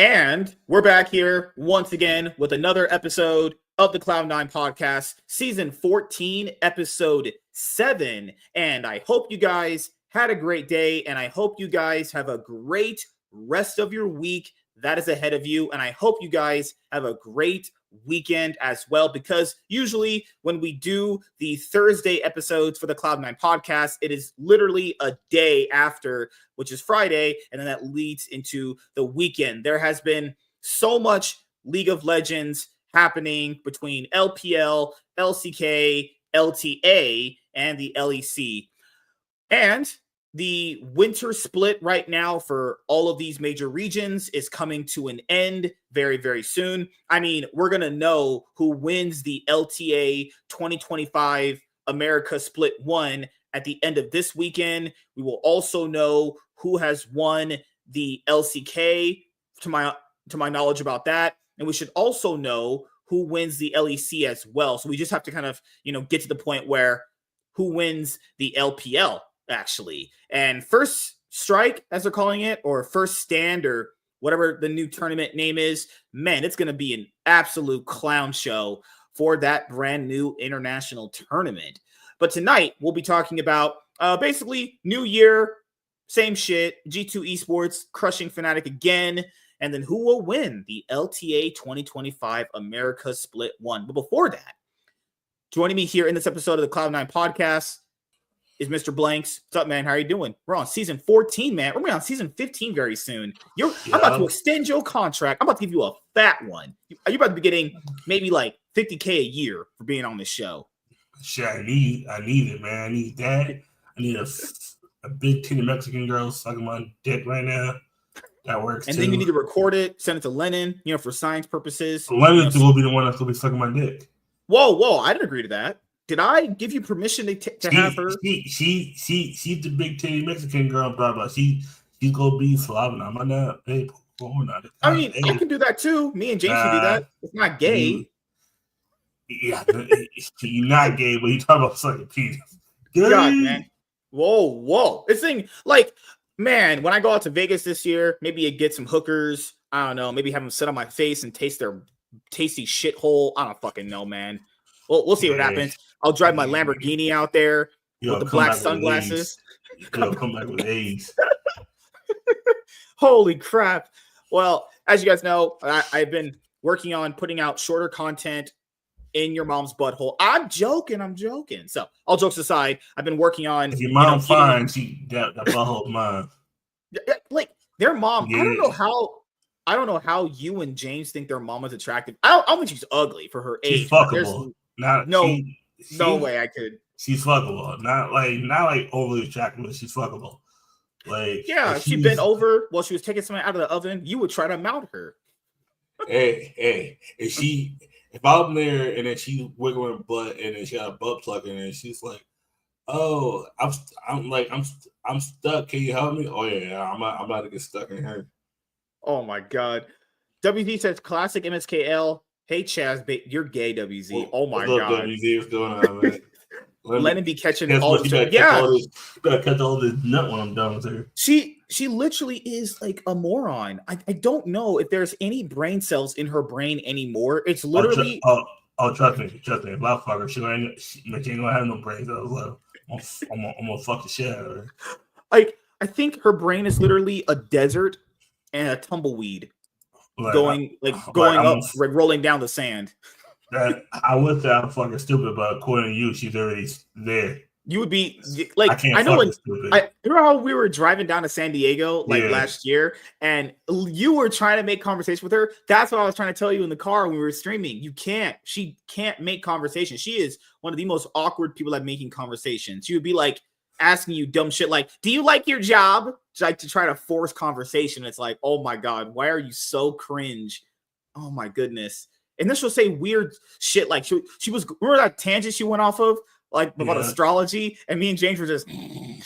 And we're back here once again with another episode of the Cloud9 podcast, season 14, episode 7. And I hope you guys had a great day, and I hope you guys have a great rest of your week that is ahead of you. And I hope you guys have a great weekend as well, because usually when we do the Thursday episodes for the Cloud9 podcast, it is literally a day after, which is Friday, and then that leads into the weekend. There has been so much League of Legends happening between LPL, LCK, LTA, and the LEC. And the winter split right now for all of these major regions is coming to an end very, very soon. I mean, we're going to know who wins the LTA 2025 America Split 1 at the end of this weekend. We will also know who has won the LCK, to my knowledge about that. And we should also know who wins the LEC as well. So we just have to kind of, get to the point where who wins the LPL. Actually, and first strike, as they're calling it, or first stand, or whatever the new tournament name is, man, it's going to be an absolute clown show for that brand new international tournament. But tonight we'll be talking about basically new year, same shit, G2 Esports crushing Fnatic again, and then who will win the LTA 2025 America Split 1. But before that, joining me here in this episode of the Cloud9 podcast is Mr. Blanks. What's up, man? How are you doing? We're on season 14, man. We're going to be on season 15 very soon. I'm about to extend your contract. I'm about to give you a fat one. You're about to be getting maybe like $50K a year for being on this show. Shit, I need it, man. I need that. I need a big titty Mexican girl sucking my dick right now. That works, and too. Then you need to record it, send it to Lennon, for science purposes. Lennon will be the one that's going to be sucking my dick. Whoa. I didn't agree to that. Did I give you permission to have her? She's the big titty Mexican girl, blah blah. She's gonna be slobbing. I'm not, babe. I mean, I can do that too. Me and James can do that. It's not gay. You're not gay, but you talk about sucking penis. God, man. Whoa. This thing, man, when I go out to Vegas this year, maybe you get some hookers. I don't know. Maybe have them sit on my face and taste their tasty shithole. I don't fucking know, man. Well, we'll see what happens. I'll drive my Lamborghini out there with the black sunglasses. Come back with AIDS. Holy crap. Well, as you guys know, I've been working on putting out shorter content in your mom's butthole. I'm joking. So, all jokes aside, I've been working on... If your mom finds that butthole mine. Their mom, yeah. I don't know how you and James think their mom is attractive. I don't think she's ugly for her age. She's fuckable. No way I could. She's fuckable. Not like overly attractive, but she's fuckable. If she bent over while she was taking something out of the oven, you would try to mount her. Hey, if I'm there and then she wiggling her butt and then she got a butt plug in and she's like, "Oh, I'm stuck. Can you help me?" Oh yeah, I'm about to get stuck in her. Oh my god. WZ says classic MSKL. Hey Chaz, you're gay, WZ. Oh my god. WZ, what's going on, man? Lennon be catching all the You gotta catch all this nut when I'm done with her. She literally is like a moron. I don't know if there's any brain cells in her brain anymore. It's literally trust me. Motherfucker, she ain't gonna have no brain cells left. I'm gonna fuck the shit out of her. I think her brain is literally a desert and a tumbleweed. Going up, rolling down the sand. I would say I'm fucking stupid, but according to you, she's already there. You would be I know when remember how we were driving down to San Diego last year, and you were trying to make conversation with her. That's what I was trying to tell you in the car when we were streaming. She can't make conversation. She is one of the most awkward people at making conversations. She would be asking you dumb shit like, "Do you like your job?" To try to force conversation. It's like, oh my god, why are you so cringe? Oh my goodness. And then she'll say weird shit like she was, remember that tangent she went off of about astrology, and me and James were just I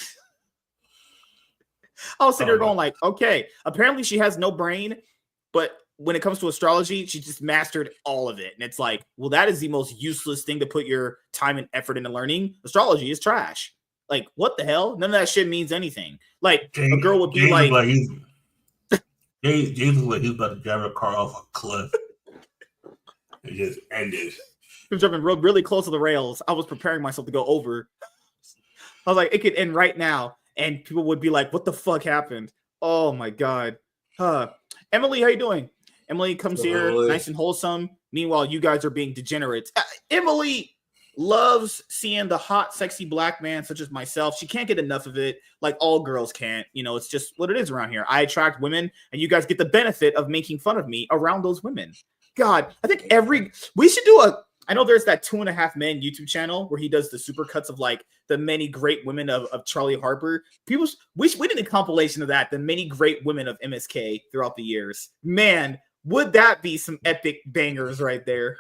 was sitting there going okay, apparently she has no brain, but when it comes to astrology, she just mastered all of it. And it's like, well, that is the most useless thing to put your time and effort into learning. Astrology is trash. What the hell? None of that shit means anything. A girl would be Jay looked like he was about to drive a car off a cliff. It just ended. He was driving really close to the rails. I was preparing myself to go over. I was like, it could end right now, and people would be like, "What the fuck happened?" Oh my god. Emily, how you doing? Emily comes here, nice and wholesome. Meanwhile, you guys are being degenerates. Emily loves seeing the hot, sexy black man such as myself. She can't get enough of it, like all girls can't. You know, it's just what it is around here. I attract women, and you guys get the benefit of making fun of me around those women. God, I think we should do a. I know there's that 2.5 Men YouTube channel where he does the supercuts of like the many great women of Charlie Harper. We did a compilation of that, the many great women of MSK throughout the years. Man, would that be some epic bangers right there?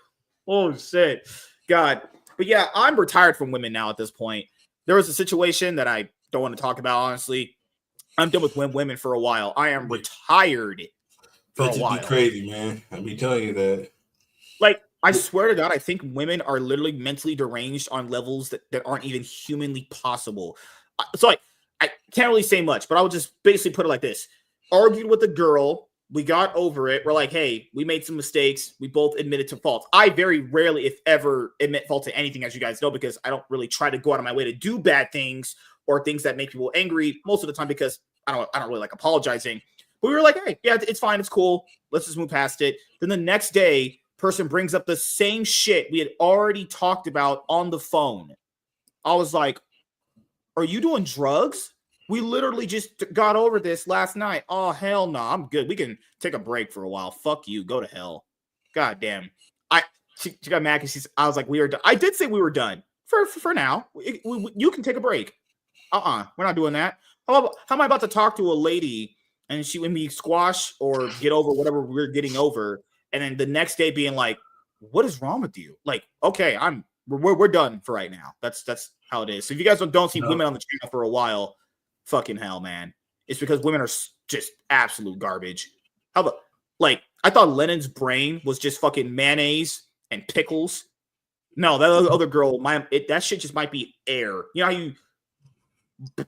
Oh shit, God. But yeah, I'm retired from women now at this point. There was a situation that I don't want to talk about, honestly. I'm done with women for a while. I am retired for a while. Be crazy, man. I'll be telling you that. Like, I swear to God, I think women are literally mentally deranged on levels that aren't even humanly possible. So I can't really say much, but I would just basically put it like this. Argued with a girl. We got over it. We're like, hey, we made some mistakes. We both admitted to fault. I very rarely, if ever, admit fault to anything, as you guys know, because I don't really try to go out of my way to do bad things or things that make people angry most of the time because I don't really like apologizing. But we were like, hey, yeah, it's fine. It's cool. Let's just move past it. Then the next day, person brings up the same shit we had already talked about on the phone. I was like, are you doing drugs? We literally just got over this last night. Oh, hell no. I'm good. We can take a break for a while. Fuck you. Go to hell. God damn. She got mad because I was like, we were done. I did say we were done for now. You can take a break. We're not doing that. How am I about to talk to a lady and she when we squash or get over whatever we're getting over, and then the next day being like, what is wrong with you? Like, okay, we're done for right now. That's how it is. So if you guys don't see women on the channel for a while, fucking hell, man. It's because women are just absolute garbage. How about, like, I thought Lennon's brain was just fucking mayonnaise and pickles. No, that other girl, that shit just might be air. You know how you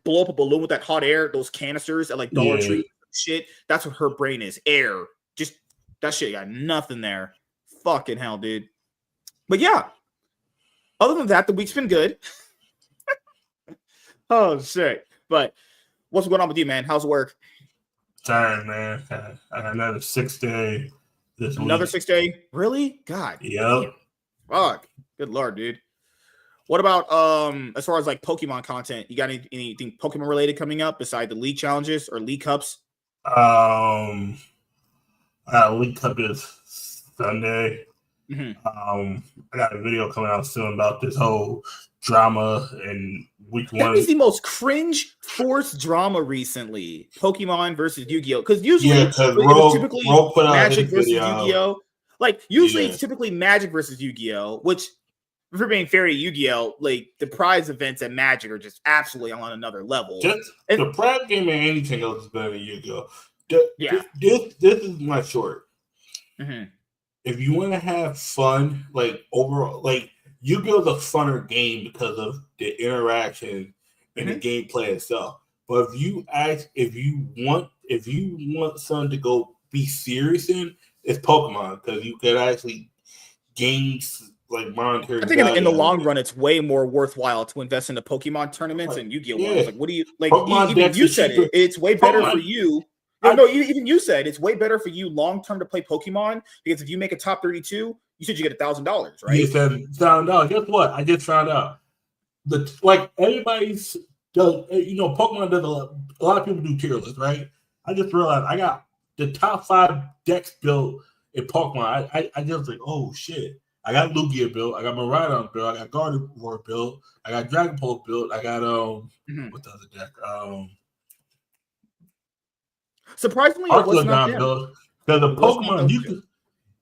blow up a balloon with that hot air, those canisters at like Dollar Tree shit? That's what her brain is, air. Just that shit got nothing there. Fucking hell, dude. But yeah, other than that, the week's been good. Oh shit. But what's going on with you, man? How's work? Tired, man. I got another 6 day this week. Another 6 day? Really? God. Yep. Fuck. Good lord, dude. What about as far as like Pokemon content? You got anything Pokemon related coming up beside the league challenges or league cups? League cup is Sunday. I got a video coming out soon about this whole drama in week 1. That is the most cringe forced drama recently. Pokemon versus Yu-Gi-Oh! Because usually it's typically Magic versus Yu-Gi-Oh! Like usually it's typically Magic versus Yu-Gi-Oh! Which, for being fair to Yu-Gi-Oh!, like the prize events at Magic are just absolutely on another level. The prize game and anything else is better than Yu-Gi-Oh! This is my short. If you want to have fun, like overall, like Yu-Gi-Oh! is a funner game because of the interaction and the gameplay itself. But if you want someone to go be serious in, it's Pokemon because you can actually gain like monetary. I think in the long run, it's way more worthwhile to invest in the Pokemon tournaments and Yu-Gi-Oh! Ones. Like, what do you like? Even you said it. It's way better for you. No, even you said it's way better for you long term to play Pokemon because if you make a top 32, you said you get $1,000, right? You said $1,000. Guess what? I just found out. Everybody's does. Pokemon does a lot of people do tier lists, right? I just realized I got the top 5 decks built in Pokemon. I just like, oh shit. I got Lugia built. I got Miraidon built. I got Gardevoir built. I got Dragapult built. I got what's the other deck? Surprisingly, it was not built. Because the Pokemon,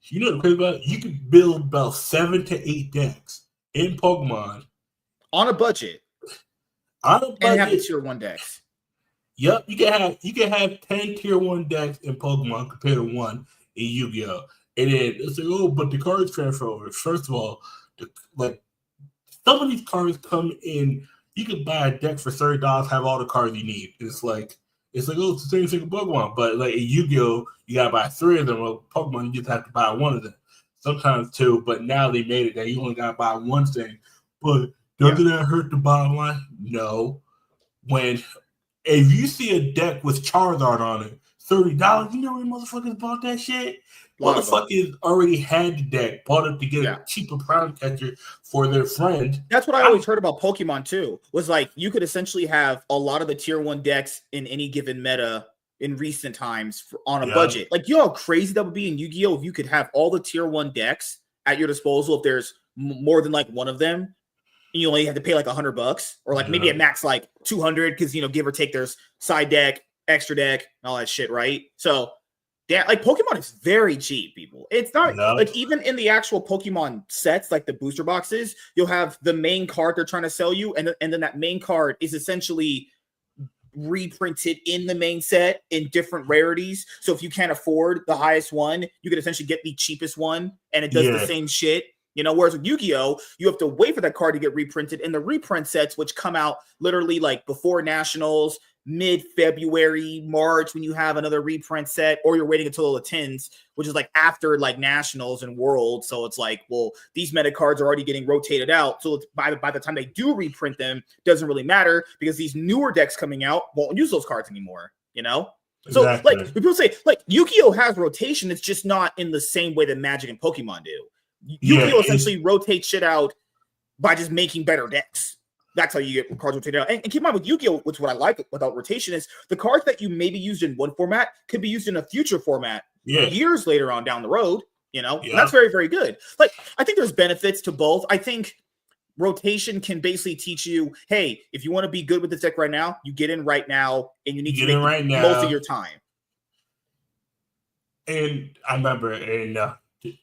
you know the crazy about it? You can build about 7 to 8 decks in Pokemon on a budget. And have the tier 1 decks. Yep, you can have 10 tier 1 decks in Pokemon compared to 1 in Yu-Gi-Oh! And then it's like, but the cards transfer over. First of all, some of these cards come in. You can buy a deck for $30, have all the cards you need. It's like It's like, oh, it's the same single Pokemon. But like in Yu-Gi-Oh, you gotta buy 3 of them. Well, Pokemon, you just have to buy 1 of them. Sometimes 2, but now they made it that you only gotta buy 1 thing. But doesn't that hurt the bottom line? No. When if you see a deck with Charizard on it, $30, you know how many motherfuckers bought that shit? Motherfuckers already had the deck, bought it to get a cheaper prime catcher for their friend. That's what I always heard about Pokemon too, was like you could essentially have a lot of the tier 1 decks in any given meta in recent times on a budget. Like, you know how crazy that would be in Yu-Gi-Oh! If you could have all the tier 1 decks at your disposal if there's more than like one of them, and you only have to pay like $100 or like maybe at max like 200 because, you know, give or take there's side deck, extra deck, and all that shit, right? So yeah, like Pokemon is very cheap, people. It's not like even in the actual Pokemon sets, like the booster boxes, you'll have the main card they're trying to sell you, and then that main card is essentially reprinted in the main set in different rarities. So if you can't afford the highest one, you could essentially get the cheapest one, and it does the same shit. You know, whereas with Yu-Gi-Oh, you have to wait for that card to get reprinted in the reprint sets, which come out literally like before Nationals, mid-February, March, when you have another reprint set, or you're waiting until the 10s, which is like after like Nationals and World. So it's like, well, these meta cards are already getting rotated out. So by the time they do reprint them, doesn't really matter because these newer decks coming out won't use those cards anymore, you know? So like people say like Yu-Gi-Oh has rotation, it's just not in the same way that Magic and Pokemon do. Yu-Gi-Oh essentially rotates shit out by just making better decks. That's how you get cards rotated out. And keep in mind with Yu-Gi-Oh, which what I like without rotation is the cards that you maybe used in one format could be used in a future format years later on down the road, you know? And that's very, very good. Like, I think there's benefits to both. I think rotation can basically teach you, hey, if you want to be good with this deck right now, you get in right now, and you need to make most of your time. And I remember,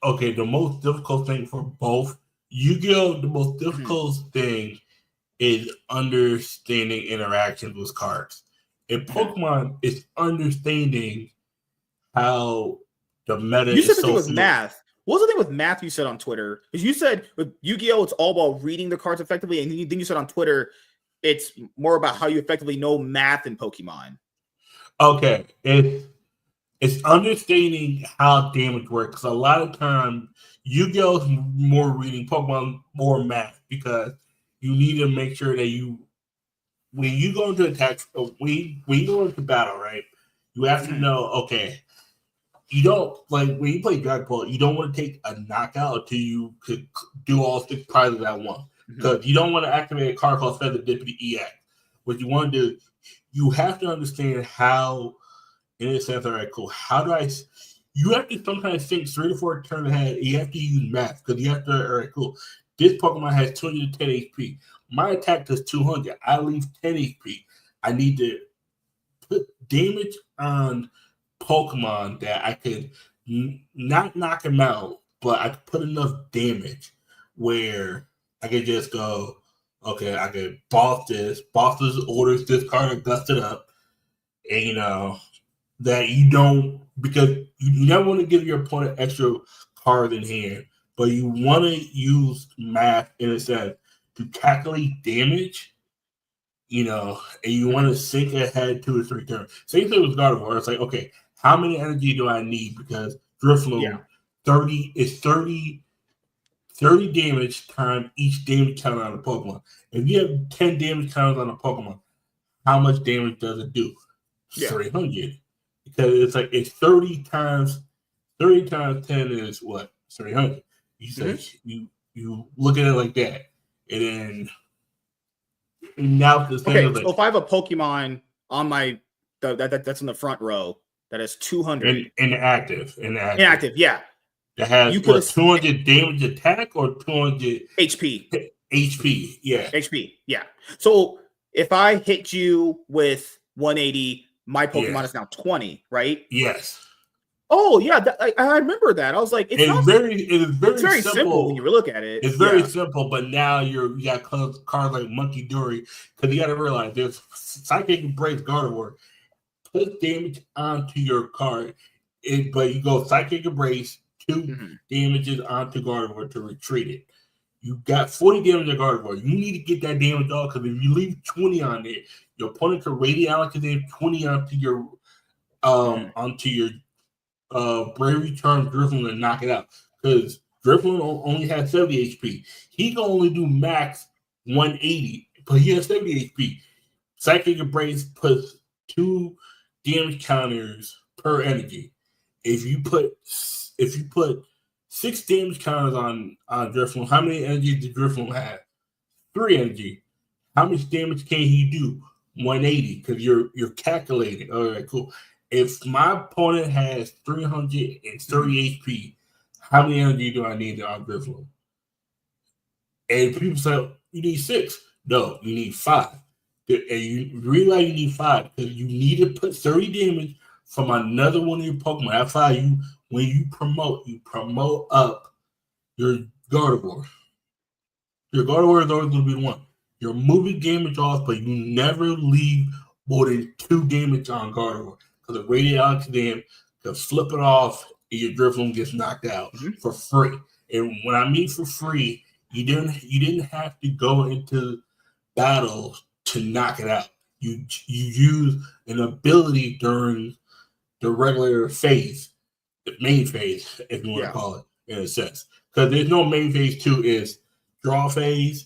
okay, the most difficult thing for both Yu-Gi-Oh, the most difficult thing is understanding interactions with cards. In Pokemon, it's understanding how the meta you said the thing with math. What was the thing with math you said on Twitter? Because you said with Yu-Gi-Oh, it's all about reading the cards effectively, and then you said on Twitter, it's more about how you effectively know math in Pokemon. Okay, it's understanding how damage works. A lot of times, Yu-Gi-Oh is more reading, Pokemon more math, because you need to make sure that when you go into attack, when you go into battle, right, you have to know, okay, you don't, like, when you play Dragon Ball, you don't want to take a knockout until you could do all 6 prizes at once. Because you don't want to activate a card called Feather Dippity EX. What you want to do, you have to understand how, in a sense, all right, cool, how do I, you have to sometimes think 3 to 4 turns ahead, and you have to use math, because you have to, all right, cool, this Pokemon has 210 HP. My attack does 200. I leave 10 HP. I need to put damage on Pokemon that I could not knock him out, but I could put enough damage where I could just go, okay, I could boss this. Boss this orders this card and dust it up. And, you know, that you don't, because you never want to give your opponent extra cards in hand, but you want to use math in a sense to calculate damage, you know, and you want to sync ahead 2 or 3 turns. Same thing with God of War. It's like, okay, how many energy do I need? Because Drifloon 30 damage times each damage counter on a Pokemon. If you have 10 damage counters on a Pokemon, how much damage does it do? 300. Because it's like, it's 30 times 10 is what? 300. You say you look at it like that, and then now the thing is, like, so if I have a Pokemon on my that's in the front row that has 200 inactive, yeah, that has you 200 damage attack or 200 HP, HP, yeah. So if I hit you with 180, my Pokemon is now 20, right? Yes. Oh yeah, I remember that. I was like, it is very simple when you look at it. It's very simple, but now you got cards like Monkey Dory, because you got to realize there's Psychic Embrace Gardevoir. Put damage onto your card, but you go Psychic Embrace, 2 damages onto Gardevoir to retreat it. You got 40 damage on Gardevoir. You need to get that damage off, because if you leave 20 on there, your opponent can radiant Alakazam 20 onto your Bravery Charm Griffin and knock it out. Because Griffin only has 70 HP. He can only do max 180, but he has 70 HP. Psychic Embrace puts 2 damage counters per energy. If you put 6 damage counters on Griffin, how many energy does Griffin have? 3 energy. How much damage can he do? 180, because you're calculating. All right, cool. If my opponent has 330 HP, how many energy do I need on Griffin? And people say, you need 6. No, you need 5. And you realize you need 5 because you need to put 30 damage from another one of your Pokemon. That's why when you promote up your Gardevoir. Your Gardevoir is always going to be the one. You're moving damage off, but you never leave more than 2 damage on Gardevoir. Because the Radiant Alakazam can flip it off and your Drifloon gets knocked out for free. And when I mean for free, you didn't have to go into battle to knock it out. You use an ability during the regular phase, the main phase, if you want to call it, in a sense. Because there's no main phase 2 is draw phase.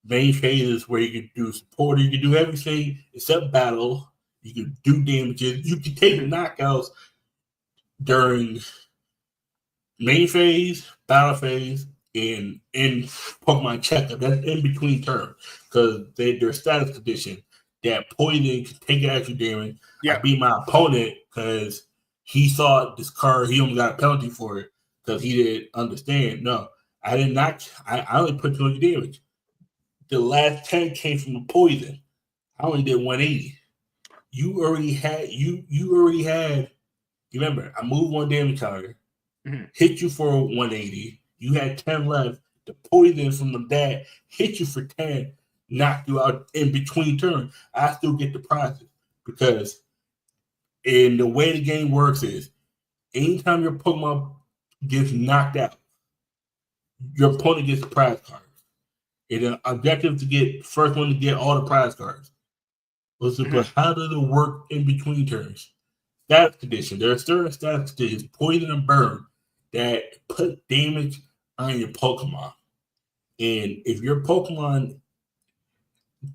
Main phase is where you can do support. You can do everything except battle. You can do damages. You can take knockouts during main phase, battle phase, and in Pokemon Checkup. That's in between terms because their status condition that poison can take extra damage. I beat my opponent because he thought this card, he only got a penalty for it because he didn't understand. No, I did not. I only put 200 damage. The last 10 came from the poison. I only did 180. You already had. Remember, I moved 1 damage counter, hit you for 180. You had 10 left. The poison from that hit you for 10, knocked you out in between turns. I still get the prizes because in the way the game works is anytime your Pokemon gets knocked out, your opponent gets a prize card. It's an objective to get first one to get all the prize cards. But how does it work in between turns? Status condition. There are certain status conditions, poison and burn, that put damage on your Pokemon. And if your Pokemon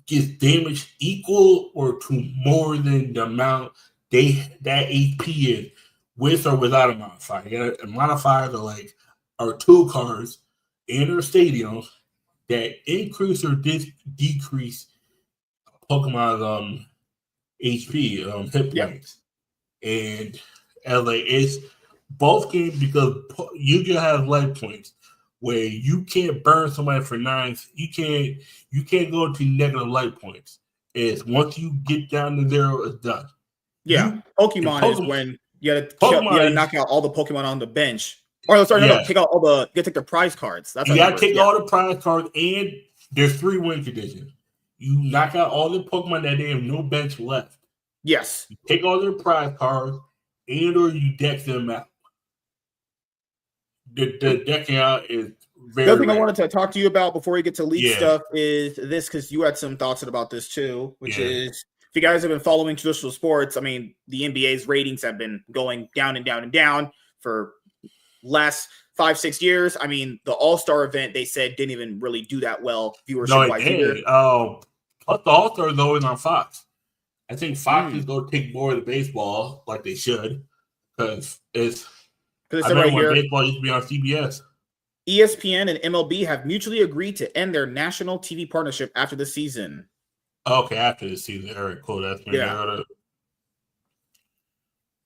gets damaged equal or to more than the amount that HP is, with or without a modifier. You got modifiers are tool cards in their stadiums that increase or decrease Pokemon's HP, hit points. And it's both games because you can have life points where you can't burn somebody for 9. You can't go to negative life points. It's once you get down to 0, it's done. Pokemon is when you gotta knock out all the Pokemon on the bench. Or sorry, no, take out all the you gotta take the prize cards. That's you gotta take all the prize cards, and there's 3 win conditions. You knock out all the Pokemon that they have no bench left. Yes. You take all their prize cards, and or you deck them out. The decking out is very The other thing rare. I wanted to talk to you about before we get to league stuff is this, because you had some thoughts about this too, which is if you guys have been following traditional sports, I mean, the NBA's ratings have been going down and down and down for last 5-6 years. I mean, the All-Star event, they said, didn't even really do that well viewership-wise either. Plus, the All-Star is always on Fox. I think Fox is going to take more of the baseball like they should because I remember when baseball used to be on CBS. ESPN and MLB have mutually agreed to end their national TV partnership after the season. Okay, after the season. All right, cool. That's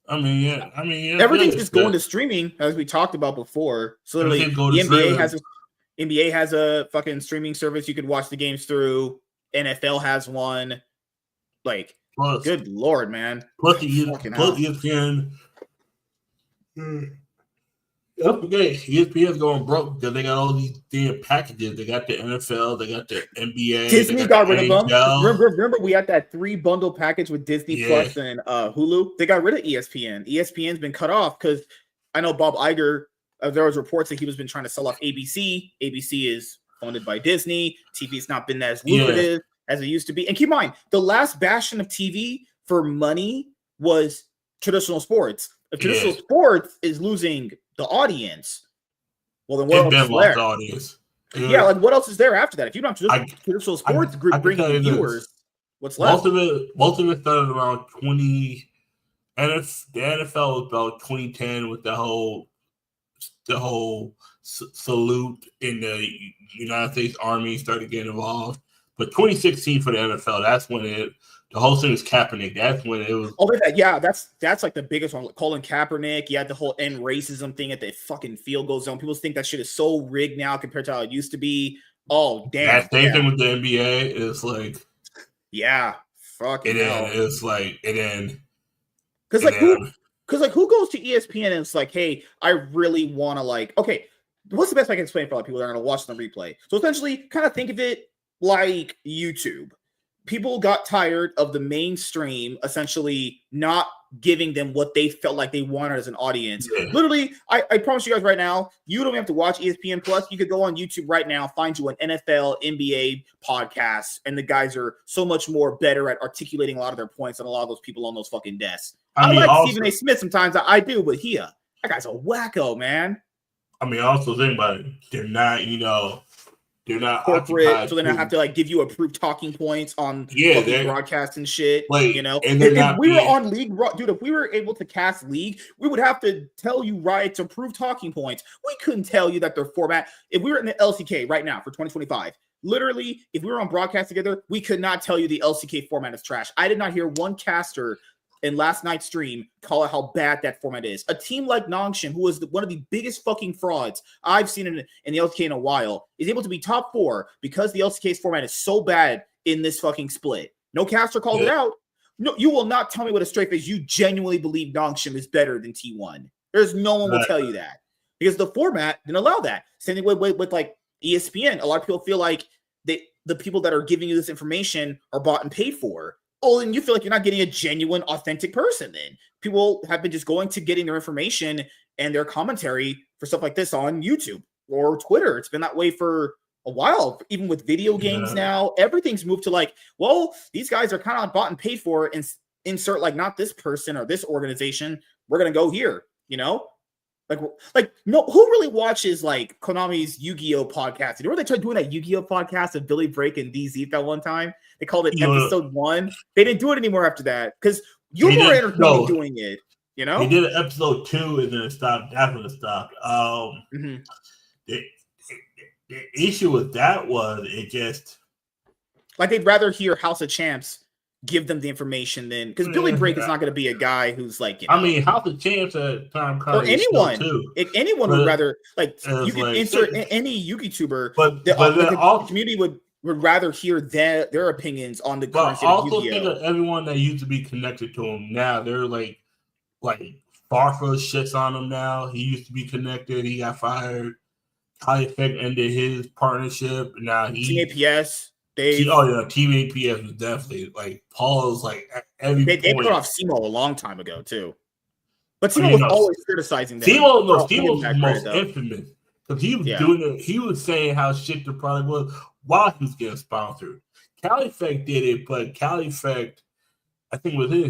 everything's just going to streaming, as we talked about before. So literally, the NBA has a fucking streaming service you could watch the games through. NFL has one. Good lord, man. Plus ESPN. ESPN's going broke because they got all these damn packages. They got the NFL, they got the NBA. Disney got rid of them. Remember, we had that 3 bundle package with Disney Plus and Hulu. They got rid of ESPN. ESPN's been cut off because I know Bob Iger. There was reports that he was been trying to sell off ABC. ABC is funded by Disney. TV's not been as lucrative. as it used to be. And keep in mind, the last bastion of TV for money was traditional sports. If traditional sports is losing the audience, well, then what else is there? Audience. Yeah, like what else is there after that? If you don't have traditional sports group bringing in viewers, what's left? Most of it started around 20. And the NFL was about 2010 with the whole salute in the United States Army started getting involved. But 2016 for the NFL, that's when the whole thing was Kaepernick. That's when it was. Oh, yeah, that's like the biggest one. Colin Kaepernick. You had the whole end racism thing at the fucking field goal zone. People think that shit is so rigged now compared to how it used to be. Oh, damn. That same thing with the NBA is like. Yeah, fucking hell. It's like, and then. Because who goes to ESPN and it's like, hey, I really want to okay, what's the best I can explain for a lot of people that are going to watch the replay? So essentially, kind of think of it like YouTube. People got tired of the mainstream essentially not giving them what they felt like they wanted as an audience. Yeah. Literally, I promise you guys right now, you don't have to watch ESPN Plus. You could go on YouTube right now, find you an NFL, NBA podcast, and the guys are so much more better at articulating a lot of their points than a lot of those people on those fucking desks. I like Stephen A. Smith sometimes. I do, but that guy's a wacko, man. I mean, also think about it. They're not, they're not corporate, so then I have to give you approved talking points on broadcast and shit. And if we were on League, dude, if we were able to cast League, we would have to tell you Riot to approve talking points. We couldn't tell you that their format. If we were in the LCK right now for 2025, literally, if we were on broadcast together, we could not tell you the LCK format is trash. I did not hear one caster in last night's stream call out how bad that format is. A team like Nongshim, who is one of the biggest fucking frauds I've seen in the LCK in a while, is able to be top 4 because the LCK's format is so bad in this fucking split. No caster called it out. No, you will not tell me with a straight face you genuinely believe Nongshim is better than T1. There's no one will tell you that because the format didn't allow that. Same thing with ESPN. A lot of people feel like the people that are giving you this information are bought and paid for. Oh, and you feel like you're not getting a genuine, authentic person then. People have been just going to getting their information and their commentary for stuff like this on YouTube or Twitter. It's been that way for a while, even with video games now. Everything's moved to these guys are kind of bought and paid for and insert not this person or this organization. We're going to go here, no, who really watches Konami's Yu-Gi-Oh podcast? You know where they tried doing that Yu-Gi-Oh podcast of Billy Break and DZ that one time? They called it episode 1. They didn't do it anymore after that because you're more entertaining doing it. They did an episode 2 and then it stopped. After it stopped. The issue with that was it just they'd rather hear House of Champs give them the information then because Billy Break is not going to be a guy who's I mean, House of Champs at time or anyone too. If anyone would rather you can insert any YouTuber, but the community would rather hear their opinions on the current state of Yu-Gi-Oh. Think of everyone that used to be connected to him now they're like Farfa shits on him now. He used to be connected. He got fired. High Effect ended his partnership. Now Team APS. Team APS was definitely Paul's every they put off Simo a long time ago too, but Simo was always criticizing them. Simo was most infamous because he was doing it. He was saying how shit the product was while he was getting sponsored. Cali Effect did it, but Cali Effect, I think with him,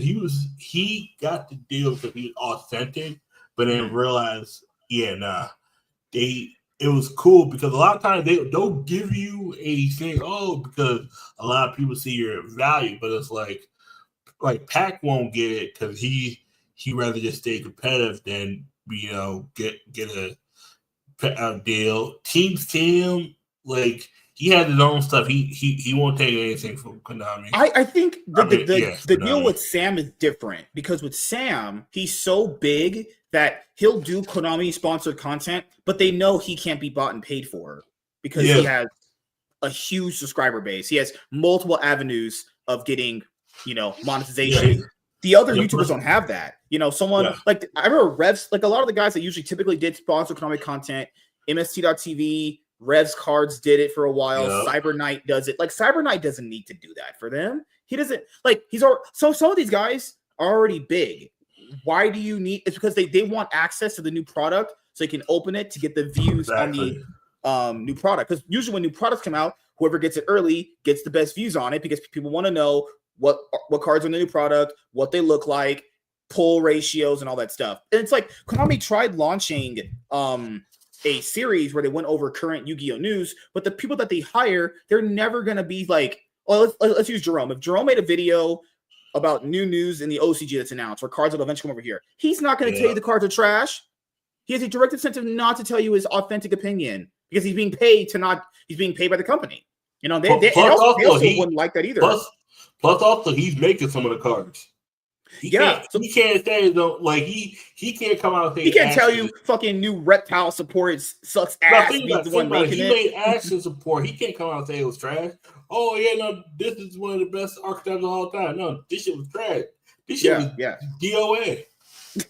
he got the deal because he was authentic, but then realized, it was cool because a lot of times they'll give you a thing, because a lot of people see your value, but it's like Pac won't get it because he rather just stay competitive than get a deal. Team he had his own stuff. He won't take anything from Konami. I think the deal with Sam is different because with Sam, he's so big that he'll do Konami sponsored content, but they know he can't be bought and paid for because he has a huge subscriber base. He has multiple avenues of getting, monetization. Yeah. The other YouTubers don't have that. Someone I remember Revs, a lot of the guys that usually typically did sponsor Konami content, MST.TV, Revs Cards did it for a while. Cyber Knight does it. Cyber Knight doesn't need to do that for them. He doesn't so some of these guys are already big. Why do you need? It's because they want access to the new product so they can open it to get the views on new product. Because usually when new products come out, whoever gets it early gets the best views on it because people want to know what cards are in the new product, what they look like, pull ratios, and all that stuff. And it's like Konami tried launching a series where they went over current Yu-Gi-Oh news, but the people that they hire, they're never going to be like, well, let's use Jerome. If Jerome made a video about new news in the OCG that's announced, or cards that will eventually come over here, he's not going to tell you the cards are trash. He has a direct incentive not to tell you his authentic opinion because he's being paid by the company. You know, they also wouldn't like that either. Plus, also, he's making some of the cards. He can't say though, like he can't come out and say he can't tell you fucking new reptile support sucks ass. He made action support. He can't come out and say it was trash. Oh yeah, no, this is one of the best archetypes of all time. No, this shit was trash. This shit was DOA.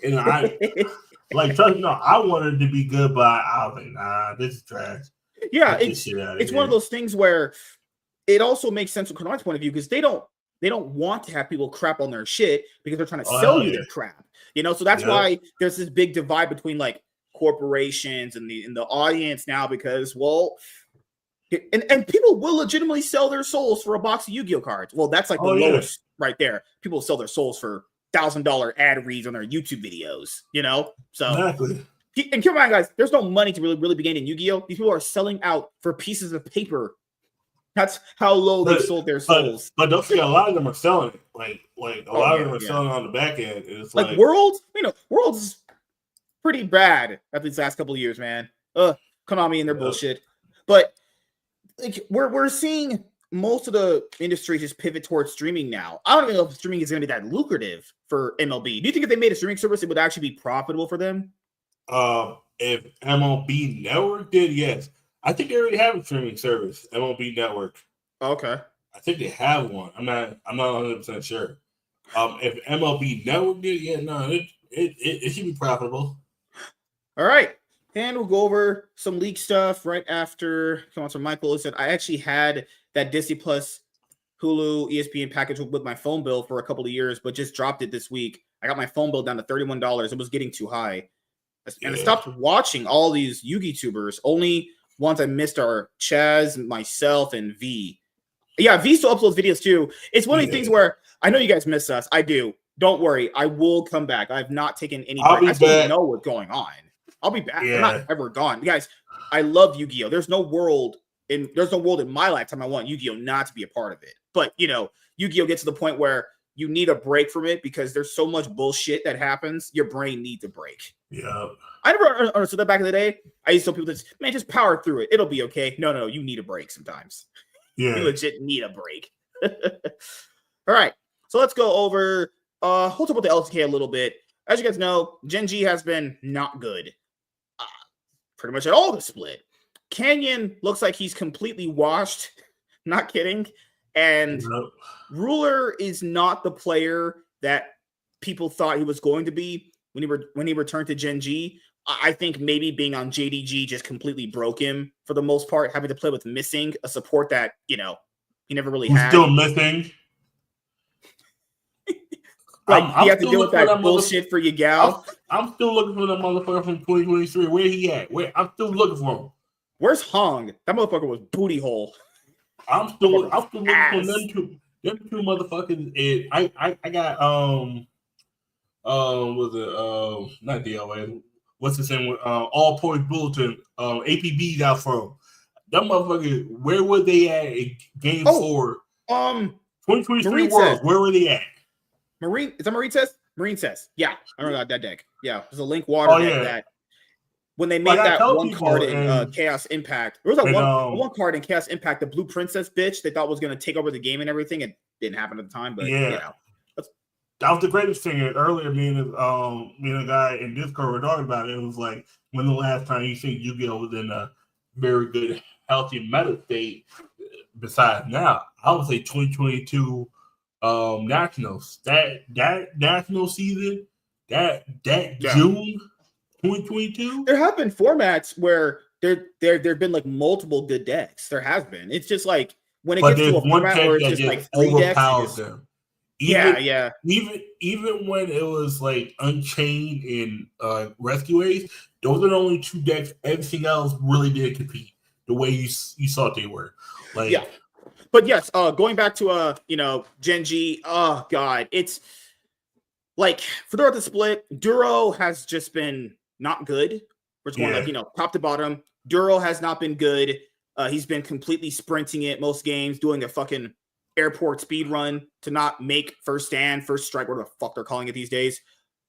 And I like trust me, no, I wanted it to be good, but I was like, nah, this is trash. Yeah, it's one of those things where it also makes sense from Konami's point of view because they don't want to have people crap on their shit because they're trying to sell you their crap. You know, so that's why there's this big divide between like corporations and the audience now because, well, and people will legitimately sell their souls for a box of Yu-Gi-Oh cards. Well, that's like the lowest right there. People sell their souls for $1,000 ad reads on their YouTube videos, you know? So exactly. And keep in mind, guys, there's no money to really be gained in Yu-Gi-Oh. These people are selling out for pieces of paper. That's how low they sold their souls. But don't forget, a lot of them are selling it. Like a lot of them are selling on the back end. It's like Worlds, Worlds pretty bad after these last couple of years, man. Konami and their bullshit. But like we're seeing most of the industry just pivot towards streaming now. I don't even know if streaming is going to be that lucrative for MLB. Do you think if they made a streaming service, it would actually be profitable for them? If MLB Network did, yes. I think they already have a streaming service, MLB Network. Okay. I think they have one. I'm not 100% sure. If MLB Network did, it should be profitable. All right. And we'll go over some league stuff right after. Come on, so Michael said, I actually had that Disney Plus Hulu ESPN package with my phone bill for a couple of years, but just dropped it this week. I got my phone bill down to $31. It was getting too high. And I stopped watching all these Yu-Gi-Tubers. Only ones I missed are Chaz, myself, and V. Yeah, V still uploads videos too. It's one of these things where I know you guys miss us. I do. Don't worry. I will come back. I've not taken any break. I still know what's going on. I'll be back. I'm not ever gone. Guys, I love Yu-Gi-Oh! There's no world in my lifetime I want Yu-Gi-Oh! Not to be a part of it. But, Yu-Gi-Oh! Gets to the point where you need a break from it because there's so much bullshit that happens. Your brain needs a break. Yeah. I never understood that back in the day. I used to tell people this, man, just power through it. It'll be okay. No, you need a break sometimes. Yeah. You legit need a break. All right. So let's go over, we'll talk about the LTA a little bit. As you guys know, Gen G has been not good. Pretty much at all the split. Canyon looks like he's completely washed. Not kidding. And Ruler is not the player that people thought he was going to be when he returned to Gen G. I think maybe being on JDG just completely broke him for the most part, having to play with missing a support that, he never really had. Still missing. Like, you have to deal with that bullshit for Yagao. I'm still looking for that motherfucker from 2023. Where he at? I'm still looking for him. Where's Hong? That motherfucker was booty hole. I'm still looking for them two motherfuckers. And I got not DLA. What's the same with All Points Bulletin? APBs out from that motherfucker. Where were they at in Game 4? 2023 Worlds. Where were they at? Marine, is that Marine Test? Marine Test. Yeah, I remember that deck. Yeah, there's a Link Water deck that when they made that one card in Chaos Impact, there was one card in Chaos Impact, the Blue Princess bitch they thought was going to take over the game and everything. It didn't happen at the time, but that was the greatest thing. Earlier, me and a guy in Discord were talking about it. It was like, when the last time you think Yu-Gi-Oh! Was in a very good, healthy meta state besides now? I would say 2022 Nationals. That National season, that June 2022. There have been formats where there've been like multiple good decks. There has been. It's just like when it gets to a format where it's just like 3 decks. Even when it was like Unchained and Rescue Ace, those are the only 2 decks. Everything else really did compete. the way you thought they were. Like, yeah. But yes, going back to Gen G, oh god, it's like throughout the split, Duro has just been not good. We're just going top to bottom. Duro has not been good. He's been completely sprinting it most games, doing a fucking airport speed run to not make first stand, first strike, whatever the fuck they're calling it these days.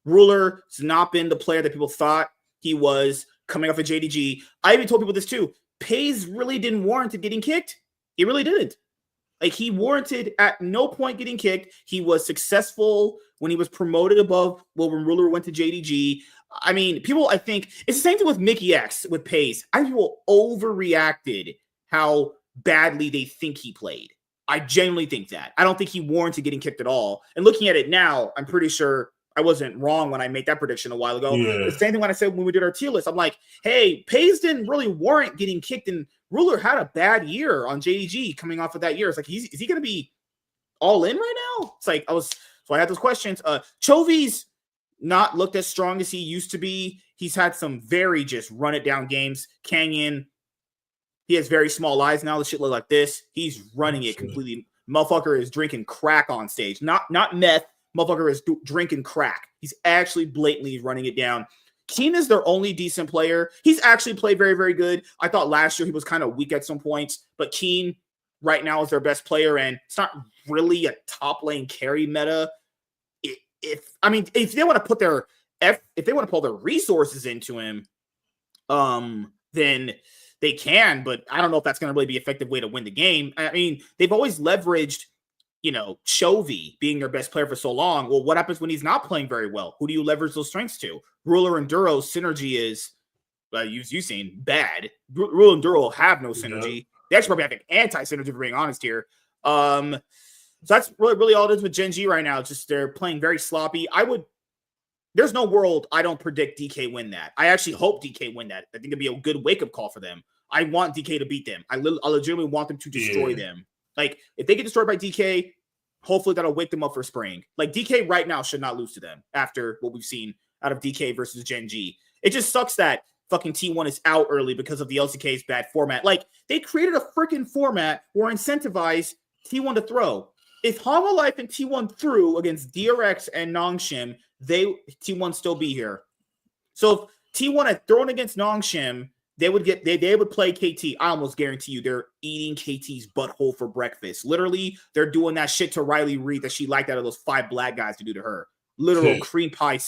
Ruler has not been the player that people thought he was coming off of JDG. I even told people this too. Pays really didn't warrant getting kicked. He really didn't. Like, he warranted at no point getting kicked. He was successful when he was promoted above, when Ruler went to JDG. I mean, people, I think, it's the same thing with Mickey X, with Pays. I think people overreacted how badly they think he played. I genuinely think that. I don't think he warranted getting kicked at all. And looking at it now, I'm pretty sure I wasn't wrong when I made that prediction a while ago. Yeah. The same thing when I said when we did our tier list. I'm like, hey, Pays didn't really warrant getting kicked, and Ruler had a bad year on JDG coming off of that year. It's like, is he going to be all in right now? It's like, so I had those questions. Chovy's not looked as strong as he used to be. He's had some very just run it down games. Canyon, he has very small eyes now. The shit look like this. He's running it completely. Motherfucker is drinking crack on stage. Not meth. Motherfucker is drinking crack. He's actually blatantly running it down. Keen is their only decent player. He's actually played very, very good. I thought last year he was kind of weak at some points, but Keen right now is their best player, and it's not really a top lane carry meta. If they want to put their resources into him, then they can, but I don't know if that's going to really be an effective way to win the game. I mean, they've always leveraged, Chovy being their best player for so long. Well, what happens when he's not playing very well? Who do you leverage those strengths to? Ruler and Duro's synergy is, you've seen, bad. Ruler and Duro have no synergy. Yeah. They actually probably have an anti-synergy, for being honest here. So that's really all it is with Gen G right now. It's just they're playing very sloppy. There's no world I don't predict DK win that. I actually hope DK win that. I think it'd be a good wake-up call for them. I want DK to beat them. I legitimately want them to destroy them. Like, if they get destroyed by DK, hopefully that'll wake them up for spring. Like, DK right now should not lose to them after what we've seen out of DK versus Gen G. It just sucks that fucking T1 is out early because of the LCK's bad format. Like, they created a freaking format where incentivized T1 to throw. If Homolife and T1 threw against DRX and Nongshim, T1 still be here. So if T1 had thrown against Nongshim, they would play KT. I almost guarantee you they're eating KT's butthole for breakfast. Literally, they're doing that shit to Riley Reid that she liked out of those 5 black guys to do to her. Literal cream pie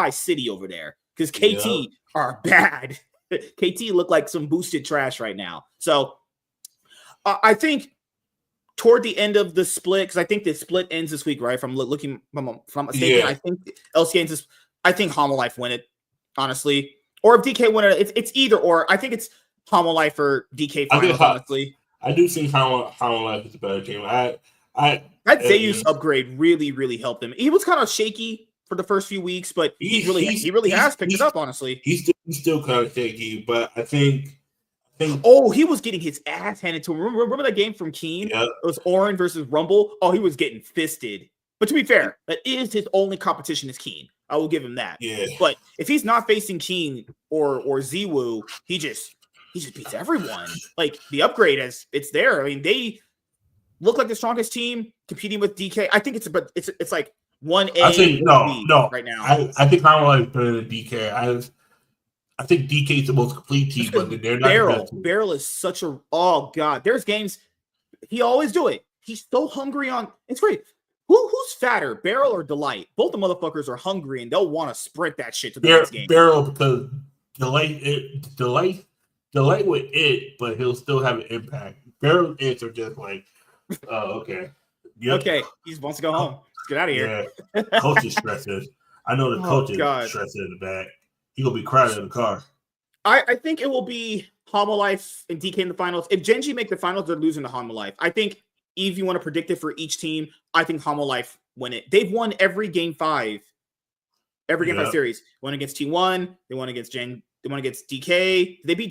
city over there. Because KT are bad. KT look like some boosted trash right now. So I think toward the end of the split, because I think the split ends this week, right? If I'm mistaken, I think LCK ends this. I think Homolife win it, honestly. Or if DK win it, it's either or. I think it's Homolife or DK finals, honestly. I do think Homolife is a better team. That Zeus upgrade really, really helped him. He was kind of shaky for the first few weeks, but he really has picked it up, honestly. He's still kind of shaky, but I think. Oh, he was getting his ass handed to him. Remember that game from Keen? Yep. It was Orin versus Rumble. Oh, he was getting fisted. But to be fair, that is his only competition is Keen. I will give him that. Yeah. But if he's not facing Keen or Ziwu, he just beats everyone. Like, the upgrade it's there. I mean, they look like the strongest team competing with DK. I think it's like 1A. I think no right now. I think Homolife is better than DK. I think DK is the most complete team, but they're not. Barrel is such a god. There's games he always do it. He's so hungry on. It's great. Who's fatter, Barrel or Delight? Both the motherfuckers are hungry and they'll want to sprint that shit to the next game. Barrel, because Delight with it, but he'll still have an impact. Barrel hits are just like, oh, okay. Yep. Okay, he just wants to go home. Let's get out of here. Yeah. Coach is stressed. I know the coach is stressed in the back. He's going to be crying in the car. I think it will be Homolife and DK in the finals. If Gen G make the finals, they're losing to Homolife. I think if you want to predict it for each team, I think Homolife win it. They've won every game 5. Every game 5 series. Won against T1. They won against They won against DK. They beat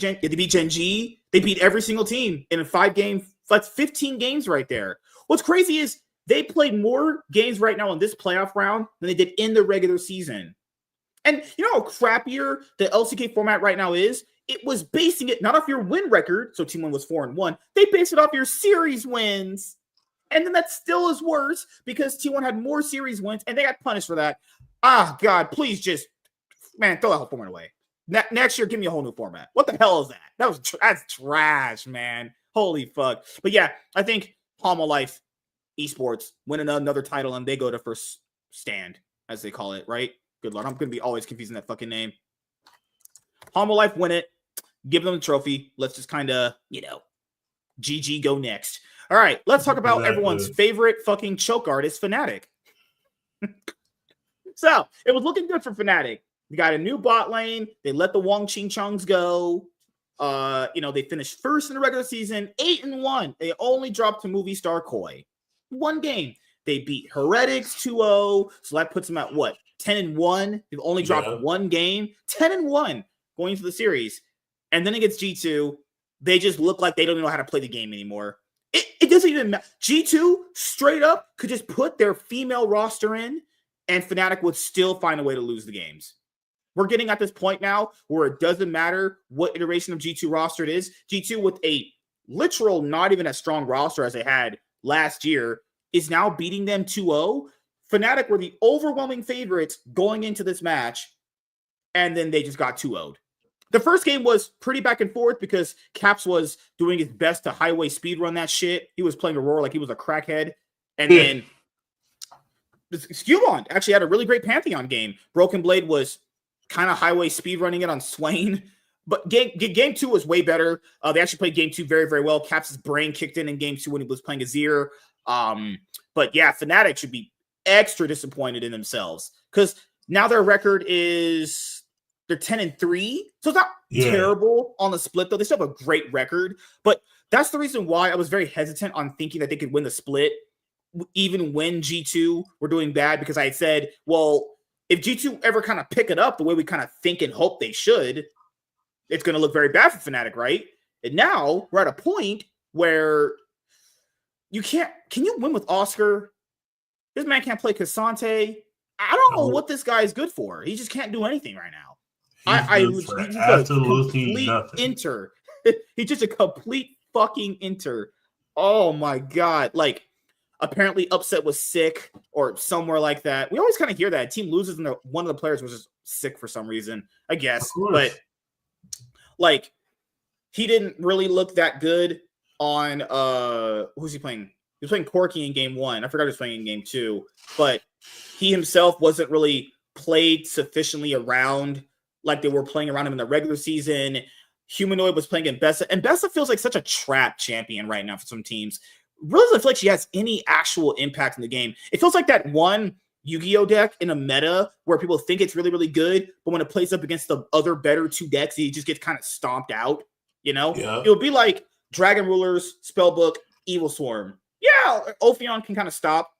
Gen G. They beat every single team in a 5-game. That's 15 games right there. What's crazy is they played more games right now in this playoff round than they did in the regular season. And you know how crappier the LCK format right now is? It was basing it not off your win record, so Team 1 was 4-1. They based it off your series wins. And then that still is worse because T1 had more series wins and they got punished for that. Ah, God, please just, man, throw that whole format away. Next year, give me a whole new format. What the hell is that? That's trash, man. Holy fuck. But yeah, I think Life Esports win another title and they go to first stand, as they call it, right? Good Lord, I'm going to be always confusing that fucking name. Life win it. Give them the trophy. Let's just kind of, GG go next. All right, let's talk about everyone's favorite fucking choke artist, Fnatic. So, it was looking good for Fnatic. They got a new bot lane. They let the Wong Ching Chongs go. They finished first in the regular season, 8-1. They only dropped to Movie Star Koi. One game. They beat Heretics 2-0. So that puts them at what? 10-1. They've only dropped one game. 10-1 going into the series. And then against G2, they just look like they don't know how to play the game anymore. It doesn't even matter. G2 straight up could just put their female roster in and Fnatic would still find a way to lose the games. We're getting at this point now where it doesn't matter what iteration of G2 roster it is. G2 with a literal, not even as strong roster as they had last year is now beating them 2-0. Fnatic were the overwhelming favorites going into this match, and then they just got 2-0'd. The first game was pretty back and forth because Caps was doing his best to highway speed run that shit. He was playing Aurora like he was a crackhead. And then Skewbond actually had a really great Pantheon game. Broken Blade was kind of highway speed running it on Swain. But game 2 was way better. They actually played game 2 very, very well. Caps' brain kicked in game 2 when he was playing Azir. But yeah, Fnatic should be extra disappointed in themselves because now their record is... They're 10-3, so it's not terrible on the split, though. They still have a great record, but that's the reason why I was very hesitant on thinking that they could win the split, even when G2 were doing bad, because I had said, well, if G2 ever kind of pick it up the way we kind of think and hope they should, it's going to look very bad for Fnatic, right? And now we're at a point where you can't... Can you win with Oscar? This man can't play Cassante. I don't know what this guy is good for. He just can't do anything right now. He's absolutely nothing. He's just a complete fucking enter. Oh my God. Like, apparently Upset was sick or somewhere like that. We always kind of hear that. A team loses and one of the players was just sick for some reason, I guess. But, like, he didn't really look that good on, who's he playing? He was playing Corky in game 1. I forgot he was playing in game 2. But he himself wasn't really played sufficiently around like they were playing around him in the regular season. Humanoid was playing in Bessa, and Bessa feels like such a trap champion right now for some teams. Really doesn't feel like she has any actual impact in the game. It feels like that one Yu-Gi-Oh deck in a meta where people think it's really, really good, but when it plays up against the other better 2 decks, it just gets kind of stomped out, Yeah. It would be like Dragon Rulers, Spellbook, Evil Swarm. Yeah, Ophion can kind of stop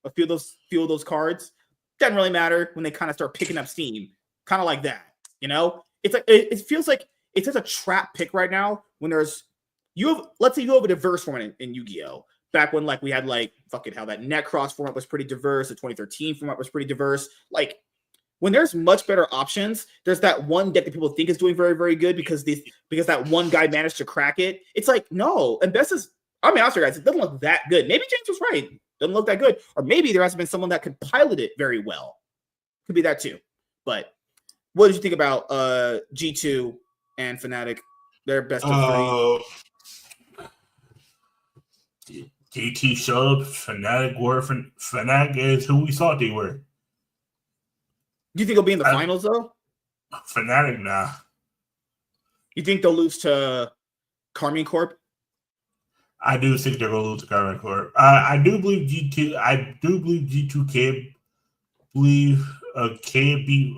a few of those cards. Doesn't really matter when they kind of start picking up steam. Kind of like that. It's like it feels like it's just a trap pick right now when let's say you have a diverse format in Yu-Gi-Oh! Back when we had how that Netcross format was pretty diverse, the 2013 format was pretty diverse. Like when there's much better options, there's that one deck that people think is doing very, very good because that one guy managed to crack it. It's like, no, and I'll be honest with you guys, it doesn't look that good. Maybe James was right. Doesn't look that good. Or maybe there hasn't been someone that could pilot it very well. Could be that too. But what did you think about G2 and Fnatic? Their best of 3. G2 showed up. Fnatic is who we thought they were. Do you think they'll be in the finals though? Fnatic, nah. You think they'll lose to Karmine Corp? I do think they're going to lose to Karmine Corp. I do believe G2. I do believe G2 can beat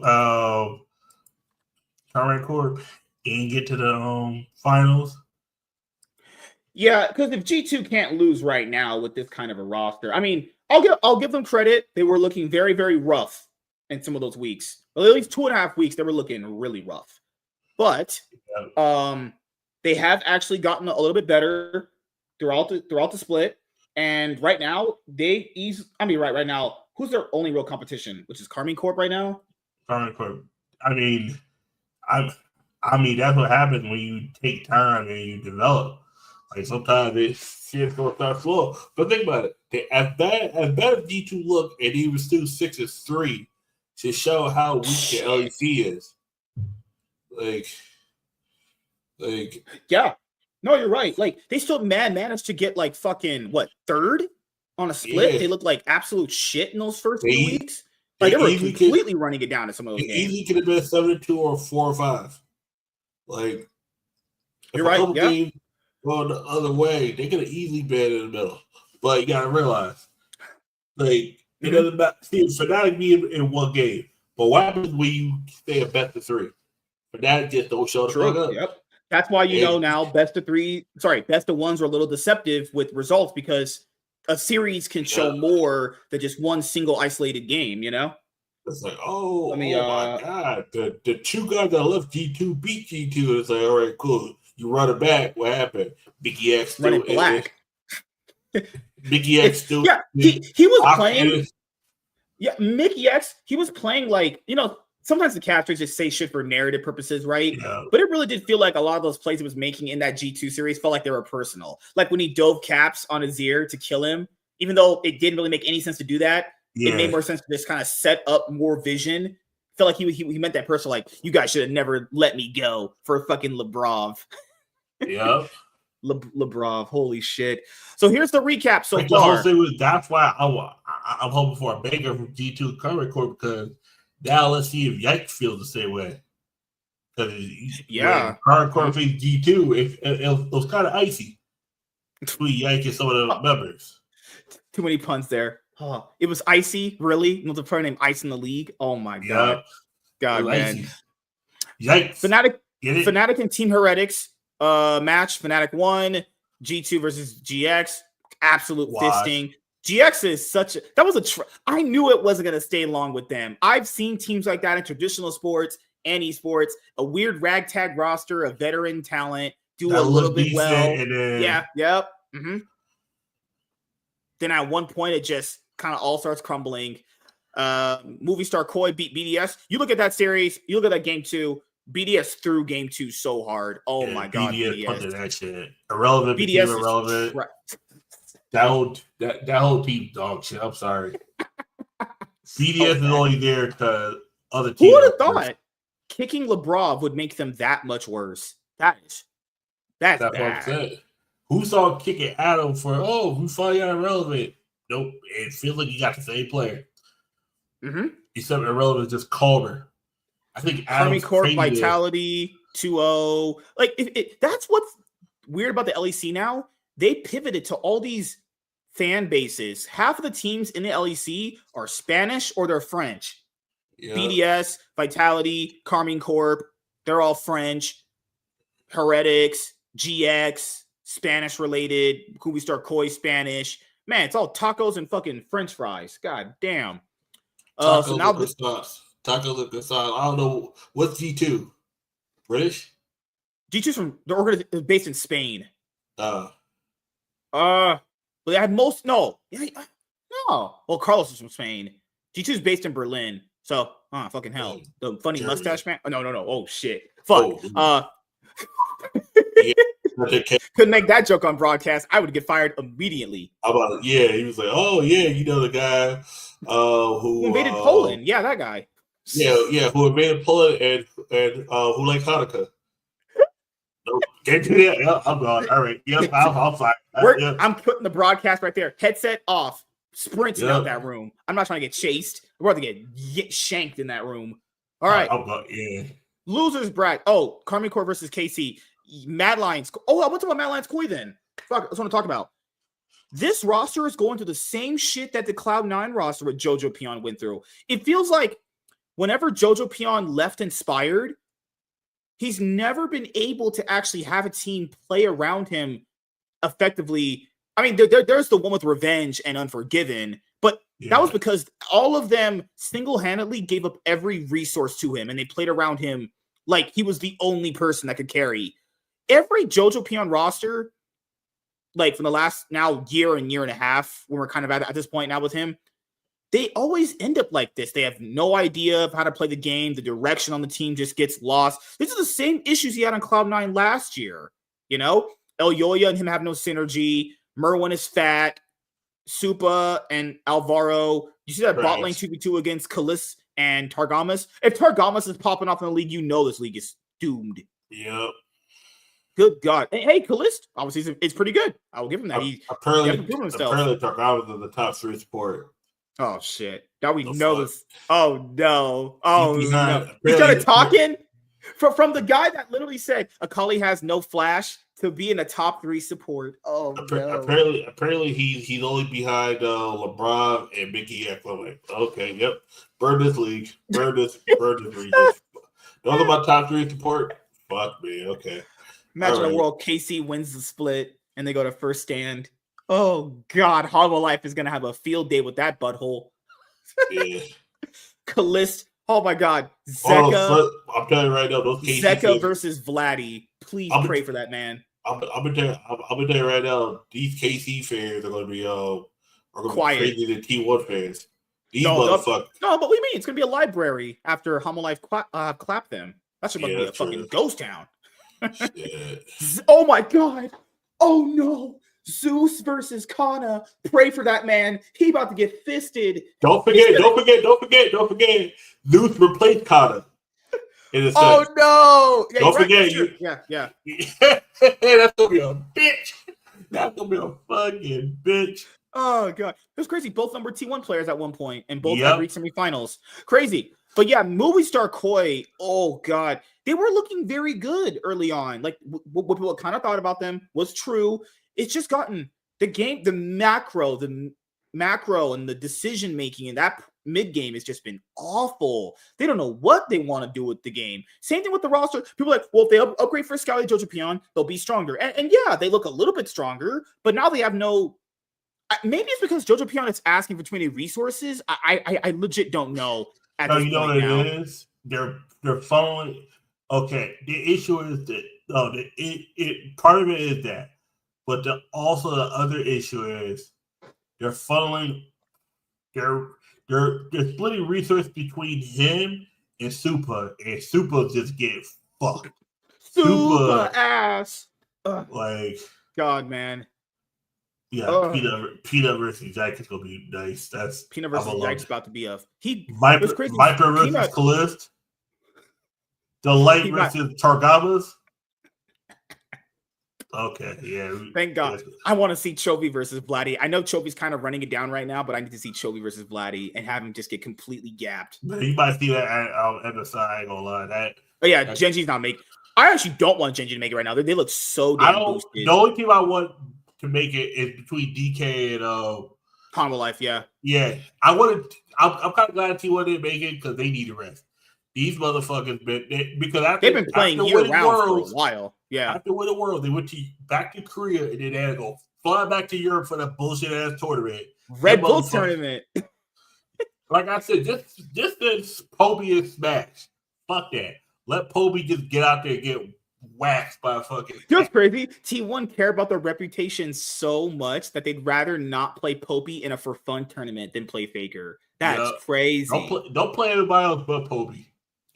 Karmine Corp and get to the finals. Yeah, because if G2 can't lose right now with this kind of a roster, I mean, I'll give them credit. They were looking very, very rough in some of those weeks. Well, at least 2.5 weeks, they were looking really rough. But they have actually gotten a little bit better throughout the split. And right now, right now, who's their only real competition? Which is Karmine Corp right now? Karma Corp. I mean, I mean that's what happens when you take time and you develop. Like sometimes shit's gonna start slow. But think about it. As bad as G2 look, and he was still 6-3 to show how weak the LEC is. Like yeah. No, you're right. Like they still managed to get like fucking third on a split. Yeah. They looked like absolute shit in those first few weeks. Like they were completely running it down in some of those games. Easily could have been 7-2 or 4-5. Like you're right. Yeah. Games going the other way, they could have easily been in the middle. But you gotta realize, like it doesn't matter. See, Fnatic be in one game, but what happens when you stay a best of 3? Fnatic just don't show the fuck up. Yep. That's why you know now best of 1s are a little deceptive with results because a series can show more than just one single isolated game, you know? It's like, oh my God. The two guys that left G2 beat G2. It's like, all right, cool. You run it back. What happened? Mickey X still running black. Mickey X still. Yeah, he was playing. Yeah, Mickey X, he was playing like, you know, sometimes the casters just say shit for narrative purposes, right? Yeah. But it really did feel like a lot of those plays he was making in that G2 series felt like they were personal. Like when he dove caps on Azir to kill him, even though it didn't really make any sense to do that, it made more sense to just kind of set up more vision. Felt like he meant that person like, you guys should have never let me go for fucking Lebrov. Yep. Lebrov, holy shit. So here's the recap so far. The whole thing was, that's why I'm hoping for a banger from G2 Karma Corp because now let's see if Yike feels the same way. Yeah. Karma Corp faced G2, it was kind of icy between Yike and some of the members. Too many puns there. Oh, it was icy, really? Was the player named Ice in the league? Oh my god. God, man. Icy. Yikes. Fnatic and Team Heretics match. Fnatic won. G2 versus GX. Absolute fisting. GX is such a I knew it wasn't going to stay long with them. I've seen teams like that in traditional sports and esports, a weird ragtag roster of veteran talent do a little bit well. Yep. Mm-hmm. Then at one point, it just kind of all starts crumbling. Movie star Koi beat BDS. You look at that series, you look at that game 2, BDS threw game 2 so hard. Oh my god, BDS. That shit. Irrelevant BDS became irrelevant. Right. That whole team dog shit. I'm sorry. BDS is only there because other teams. Who would have thought kicking Lebrov would make them that much worse? That's bad. What I'm saying. Who saw kicking Adam for, who saw you irrelevant? Nope. It feels like you got the same player. Mm-hmm. Except irrelevant is just calmer. I think Army Corp Vitality 2-0. Like, that's what's weird about the LEC now. They pivoted to all these fan bases. Half of the teams in the LEC are Spanish or they're French. Yeah. BDS, Vitality, Carmine Corp, they're all French. Heretics, GX, Spanish related. Movie star Koi, Spanish. Man, it's all tacos and fucking French fries. God damn. So now Taco Lucas sauce. I don't know what's G2. British? G2's from the organization is based in Spain. But they had most no. Well, Carlos is from Spain. G2 is based in Berlin. So, fucking hell. The funny Germany. Mustache man. Oh, no. Oh shit. Fuck. Couldn't make that joke on broadcast. I would get fired immediately. He was like, oh yeah, you know the guy who invaded Poland. Yeah, that guy. Yeah, who invaded Poland and who liked Hanukkah. No, can't do that. Yeah, I'm gone. All right. Yep, I'm fine. I'm putting the broadcast right there. Headset off. Sprinting out that room. I'm not trying to get chased. We're about to get shanked in that room. All right. Losers brag. Oh, Carmine Corp versus KC. Mad Lions. Oh, I want to talk about Mad Lions Koi then. Fuck, that's what I want to talk about. This roster is going through the same shit that the Cloud9 roster with Jojo Pion went through. It feels like whenever Jojo Pion left Inspired, he's never been able to actually have a team play around him effectively. I mean, there's the one with Revenge and Unforgiven, but that was because all of them single-handedly gave up every resource to him, and they played around him like he was the only person that could carry. Every Jojo Pion roster, like from the last now year and a half, when we're kind of at this point now with him, they always end up like this. They have no idea of how to play the game. The direction on the team just gets lost. These are the same issues he had on Cloud9 last year. You know, Elyoya and him have no synergy. Merwin is fat. Supa and Alvaro. You see that bot lane 2v2 against Kalis and Targamas? If Targamas is popping off in the league, you know this league is doomed. Yep. Good God. Hey, Kalist, obviously, it's pretty good. I will give him that. Apparently Targamas is the top 3 support. Oh, shit. Now we know this. Oh, no. Oh, no. He started talking from the guy that literally said Akali has no flash to be in the top 3 support. Oh, no. Apparently he's only behind LeBron and Mickey Echo. Like, okay, yep. Burn this league. Burn this region. Those are my top 3 support. Fuck me. Okay. Imagine a world KC wins the split and they go to first stand. Oh, God. Hollow Life is going to have a field day with that butthole. Yeah. Kalist. Oh, my God. Zeka. I'm telling you right now, those KC Zeka versus Vladdy. Please pray for that man. I'm gonna tell you right now, these KC fans are gonna be quiet. Crazy than T1 fans. These motherfuckers. No, but what do you mean? It's gonna be a library after Humble Life clap them. That's supposed to be a fucking ghost town. Oh my God. Oh no. Zeus versus Kana. Pray for that man. He about to get fisted. Don't forget. Zeus replaced Kana. Oh no! Yeah, don't forget you. Yeah. That's gonna be a bitch. That's gonna be a fucking bitch. Oh God, it was crazy. Both number T1 players at one point, and both had reached semifinals. Crazy, but yeah, Movie Star Koi. Oh God, they were looking very good early on. Like what people kind of thought about them was true. It's just gotten the game, the macro, and the decision making, and that mid game has just been awful. They don't know what they want to do with the game. Same thing with the roster. People are like, well, if they upgrade for Scally Jojo Pion, they'll be stronger. And yeah, they look a little bit stronger, but now they have no. Maybe it's because Jojo Pion is asking for too many resources. I legit don't know. You know what it is? They're following. Okay, the issue is that part of it is that, but also the other issue is they're funneling. They're splitting resources between him and Supa just getting fucked. Supa ass. Like God, man. Yeah, Peanut versus Jack is gonna be nice. That's Peanut versus Jack's about to be a Viper versus Kalist. The Light versus Targamas. Okay, yeah. Thank God. I want to see Chovy versus Vladdy. I know Chovy's kind of running it down right now, but I need to see Chovy versus Vladdy and have him just get completely gapped. You might see that at the side. I ain't gonna lie. Genji's not making. I actually don't want Genji to make it right now. They look so damn boosted. The only team I want to make it is between DK and Combo Life. Yeah. I'm kind of glad T1 didn't make it because they need a rest. These motherfuckers they've been playing year round for a while. Yeah. After winning Worlds, they went back to Korea and then they had to go fly back to Europe for that bullshit ass tournament. Red Bull tournament. Like I said, just this Poby is smash. Fuck that. Let Poby just get out there and get waxed by a fucking. You know what's crazy? T1 care about their reputation so much that they'd rather not play Poby in a for fun tournament than play Faker. That's crazy. Don't play anybody else but Poby.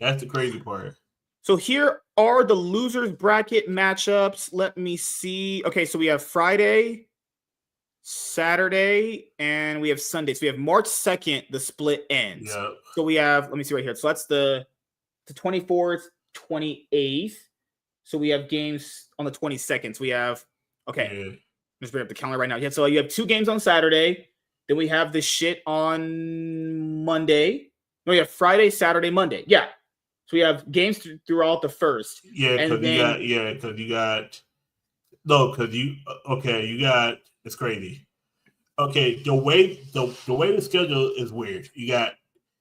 That's the crazy part. So here are the losers bracket matchups. Let me see. Okay, so we have Friday, Saturday, and we have Sunday. So we have March 2nd, the split ends. Yep. So we have, let me see right here. So that's the 24th, 28th. So we have games on the 22nd. So we have, let's bring up the calendar right now. Yeah, so you have 2 games on Saturday. Then we have this shit on Monday. No, we have Friday, Saturday, Monday. Yeah. So we have games throughout the first. Yeah, because you got it's crazy. Okay, the way the schedule is weird. You got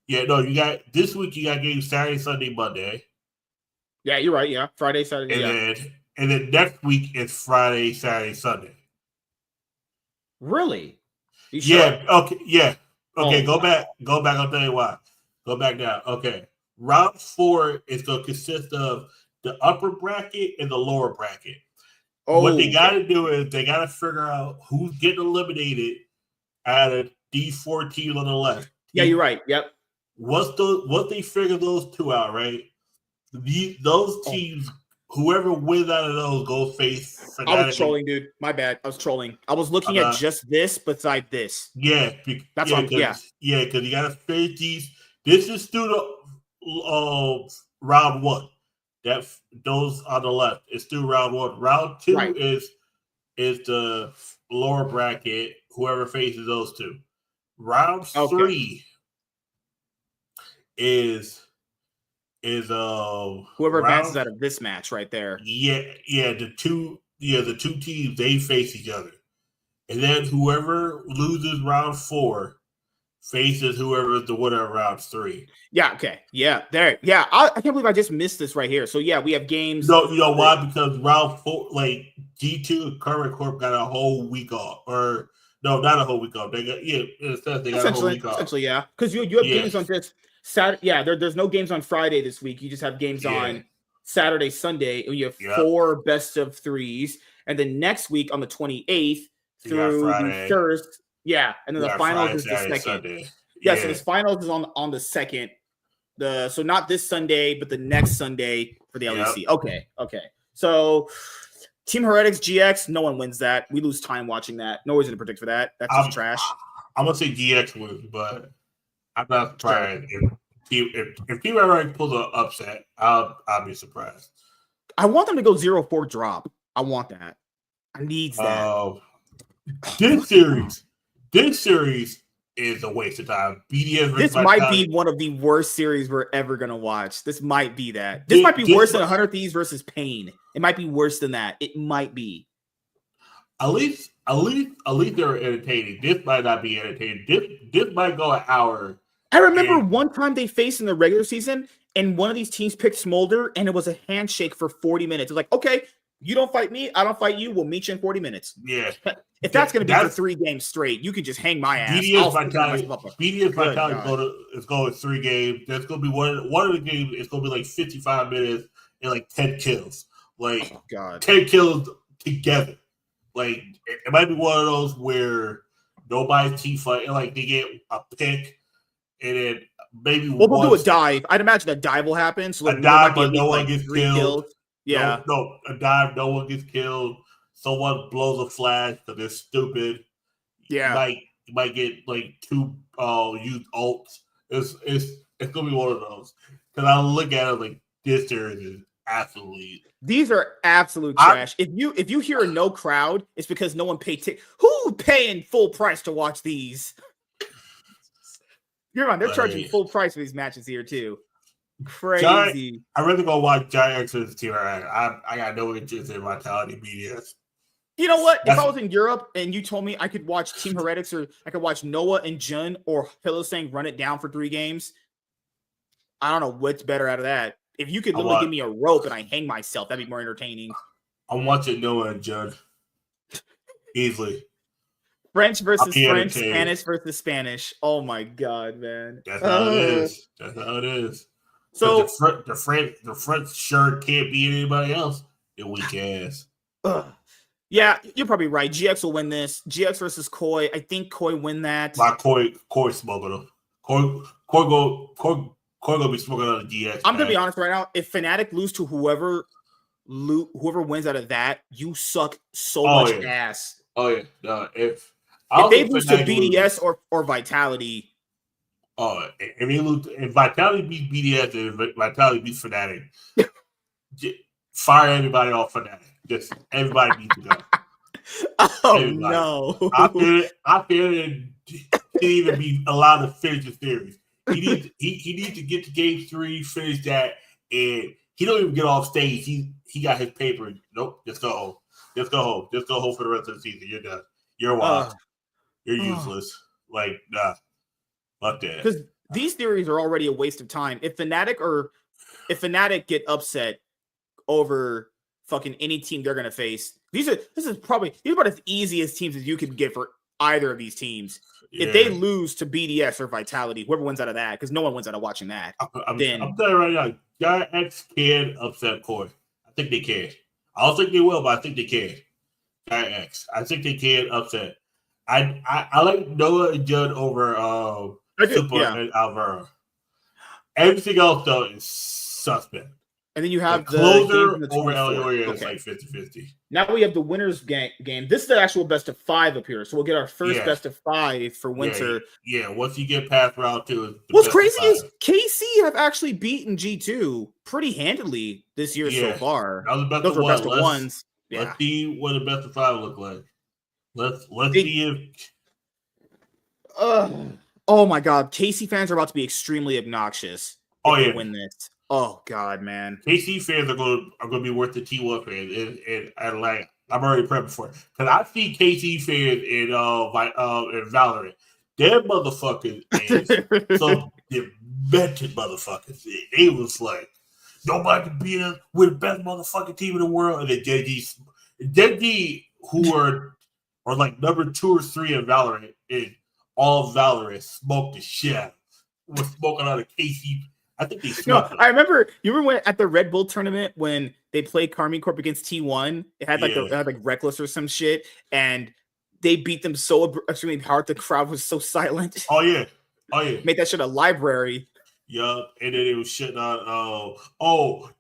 this week you got games Saturday, Sunday, Monday. Yeah, you're right. Yeah, Friday, Saturday. And then next week is Friday, Saturday, Sunday. Really? Yeah. Okay. Yeah. Okay. Go back. I'll tell you why. Go back now. Okay. Round 4 is going to consist of the upper bracket and the lower bracket. What they got to do is they got to figure out who's getting eliminated out of these 4 teams on the left. Yeah, you're right. Yep. Once they figure those two out, right? Those teams, whoever wins out of those, goes face I was Fnatic. trolling, dude. My bad. I was trolling. I was looking at just this beside this. Yeah, That's because you gotta face these. This is still the round one. Those on the left. It's still round one. Round two is the lower bracket. Whoever faces those two. Round three is whoever advances out of this match right there. The two teams, they face each other. And then whoever loses round 4 faces whoever is the winner of round 3. Yeah, okay. Yeah, there. Yeah, I can't believe I just missed this right here. So yeah, we have games. No, you know why? Because round 4, like G2 and Current Corp got a whole week off. Or no, not a whole week off. They got they got a whole week off. Essentially, yeah. Because you have games on just Saturday. Yeah, there's no games on Friday this week. You just have games on Saturday, Sunday, and you have 4 best of 3s. And then next week on the 28th through the 1st. Yeah, and then the finals is the 2nd. Sunday. Yeah, so this finals is on the 2nd. So not this Sunday, but the next Sunday for the LEC. Okay. So Team Heretics GX, no one wins that. We lose time watching that. No reason to predict for that. That's just trash. I'm gonna say GX wins, but I'm not surprised if Team Heretics pulls an upset. I'll be surprised. I want them to go 0-4 drop. I want that. I need that. This series is a waste of time. BDS. This might be one of the worst series we're ever gonna watch. This might be that. This might be worse than 100 Thieves versus Pain. It might be worse than that. It might be. At least they're entertaining. This might not be entertaining. This might go an hour. I remember one time they faced in the regular season, and one of these teams picked Smolder, and it was a handshake for 40 minutes. It was like, okay, you don't fight me, I don't fight you. We'll meet you in 40 minutes. Yeah. If that's going to be for 3 games straight, you can just hang my ass. BDS Vitality is going 3 games. There's going to be one of the games. It's going to be like 55 minutes and like 10 kills. Like 10 kills together. Like it might be one of those where nobody's team fight. Like they get a pick and then maybe we'll do a dive. I'd imagine a dive will happen. So a dive, but no one gets killed. Kills. Yeah. No, a dive, no one gets killed. Someone blows a flash because they're stupid. Yeah. You might get like 2 used ults. It's gonna be one of those. Because I look at it like this series is absolutely. These are absolute trash. If you hear a no crowd, it's because no one paid who paying full price to watch these? You're on. They're charging full price for these matches here too. Crazy. I'm really gonna watch Giant X versus Team Heretics. I got no interest in Vitality BDS. You know what? If I was in Europe and you told me I could watch Team Heretics or I could watch Noah and Jun or Hillosang run it down for 3 games, I don't know what's better out of that. If you could literally give me a rope and I hang myself, that'd be more entertaining. I'm watching Noah and Jun easily. French versus French, Spanish versus Spanish. Oh my god, man! That's how it is. That's how it is. So the French sure can't beat anybody else. Their weak ass. Yeah, you're probably right. GX will win this. GX versus Koi. I think Koi win that. My Koi smoking them. Koi gonna be smoking on the GX. I'm gonna be honest right now. If Fnatic lose to whoever wins out of that, you suck so much ass. Oh yeah. No, if they lose to BDS or Vitality. Oh, if Vitality beats BDS and Vitality beats Fnatic, fire everybody off Fnatic. Just everybody needs to go. No! I feel it didn't even be allowed to finish the series. He needs to get to game 3, finish that, and he don't even get off stage. He got his paper. Nope, just go home. Just go home. Just go home for the rest of the season. You're done. You're wild. You're useless. Like, nah. Fuck that. Because these theories are already a waste of time. If Fnatic get upset over fucking any team they're gonna face, these are about as easy as teams as you can get for either of these teams. Yeah. If they lose to BDS or Vitality, whoever wins out of that, because no one wins out of watching that. I'm telling you right now, Giant X can upset Koi. I think they can. I don't think they will, but I think they can. Giant X. I think they can upset. I like Noah and Judd over Super, and Alvaro. Everything else, though, is suspect. And then you have the closer over LTA is like 50-50. Now we have the winners game. This is the actual best of 5 up here. So we'll get our first best of 5 for winter. Yeah, once you get past round 2. What's crazy is KC have actually beaten G2 pretty handily this year so far. That was the best Those of were best of 1s. Yeah. Let's see what the best of 5 look like. Let's see if. Oh my God, KC fans are about to be extremely obnoxious. If they win this. Oh God, man! KC fans are going to be worth the T1 fans in Atlanta. I'm already prepping for it because I see KC fans in Valorant. Their motherfuckers is some demented motherfuckers. They was like nobody can beat us. We're the best motherfucking team in the world. And then JG, who are like number 2 or 3 in Valorant, and all Valorant smoked the shit. Was smoking out of KC. I think they smoked. I remember. You remember when at the Red Bull tournament when they played Karmine Corp against T1? It had like Reckless or some shit, and they beat them so extremely hard. The crowd was so silent. Oh yeah. Made that shit a library. Yup, and then it was shitting on.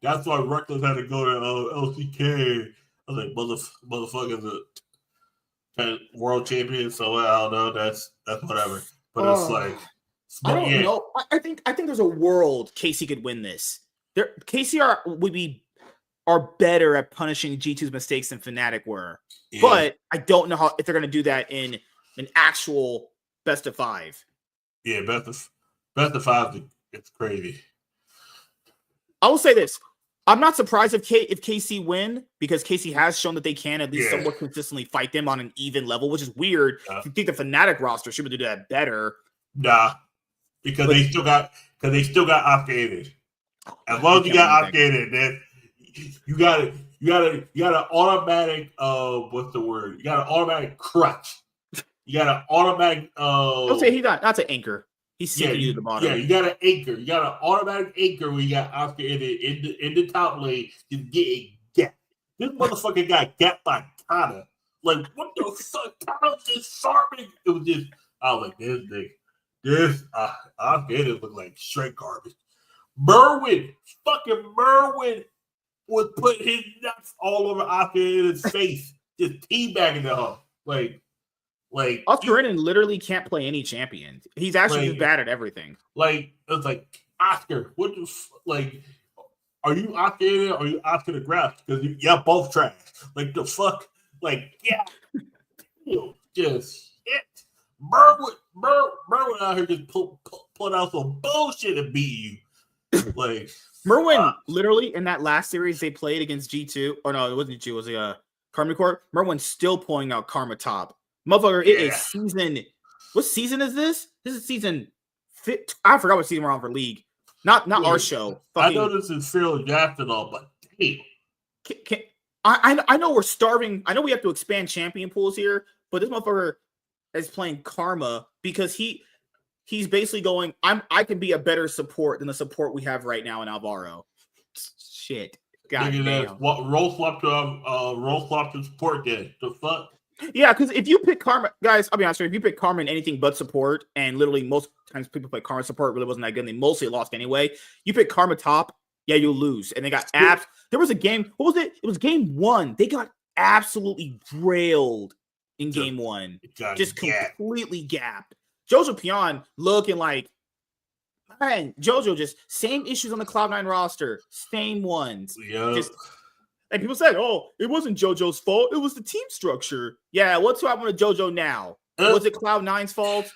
That's why Reckless had to go to LCK. I was like, motherfuckers, world champion. So I don't know. That's whatever. But it's like. I don't know. I think there's a world KC could win this. KC are better at punishing G2's mistakes than Fnatic were. Yeah. But I don't know if they're going to do that in an actual best of 5. Yeah, best of 5. It's crazy. I will say this: I'm not surprised if KC win because KC has shown that they can at least somewhat consistently fight them on an even level, which is weird. If you think the Fnatic roster should do that better. Nah. Because they still got obfuscated. As long as you got obfuscated, then you got an automatic what's the word? You got an automatic crutch. You got an automatic don't say he's not. That's an anchor. He's sinking you to the bottom. Yeah, you got an anchor. You got an automatic anchor when you got obfuscated in the top lane. Just getting gapped. This motherfucker got gapped by Tana. Like what the fuck? Tana's just farming. It was just I was like this nigga. This, I made it look like straight garbage. Merwin was putting his nuts all over Oscar in his face, just teabagging the hoe. Like Oscar literally can't play any champion. He's actually just bad at everything. Like it's like Oscar, what the like? Are you Oscar or are you Oscar the Grass? Because y'all both trash. Like the fuck, like yeah, just shit. Merwin out here just put out some bullshit and beat you. Like Merwin, literally in that last series they played against G2. Oh no, it wasn't G2. It was Karma Corp. Merwin's still pulling out Karma top. Motherfucker, it is season. What season is this? This is season. I forgot what season we're on for League. Not our show. I know this is fairly draft and all, but damn. I know we're starving. I know we have to expand champion pools here, but this motherfucker is playing Karma because he's basically going, I can be a better support than the support we have right now in Alvaro. Shit. God damn. What roll flop to support then? The fuck? Yeah, because if you pick Karma, guys, I'll be honest with you, if you pick Karma in anything but support, and literally most times people play Karma support really wasn't that good, and they mostly lost anyway. You pick Karma top, yeah, you'll lose. And they got abs. There was a game, what was it? It was game 1. They got absolutely railed in game 1. Just completely gapped. Jojo Pion looking like, man, Jojo just same issues on the Cloud9 roster, same ones. Yeah. And people said, "Oh, it wasn't JoJo's fault. It was the team structure." Yeah, what's happening to JoJo now? Was it Cloud9's fault?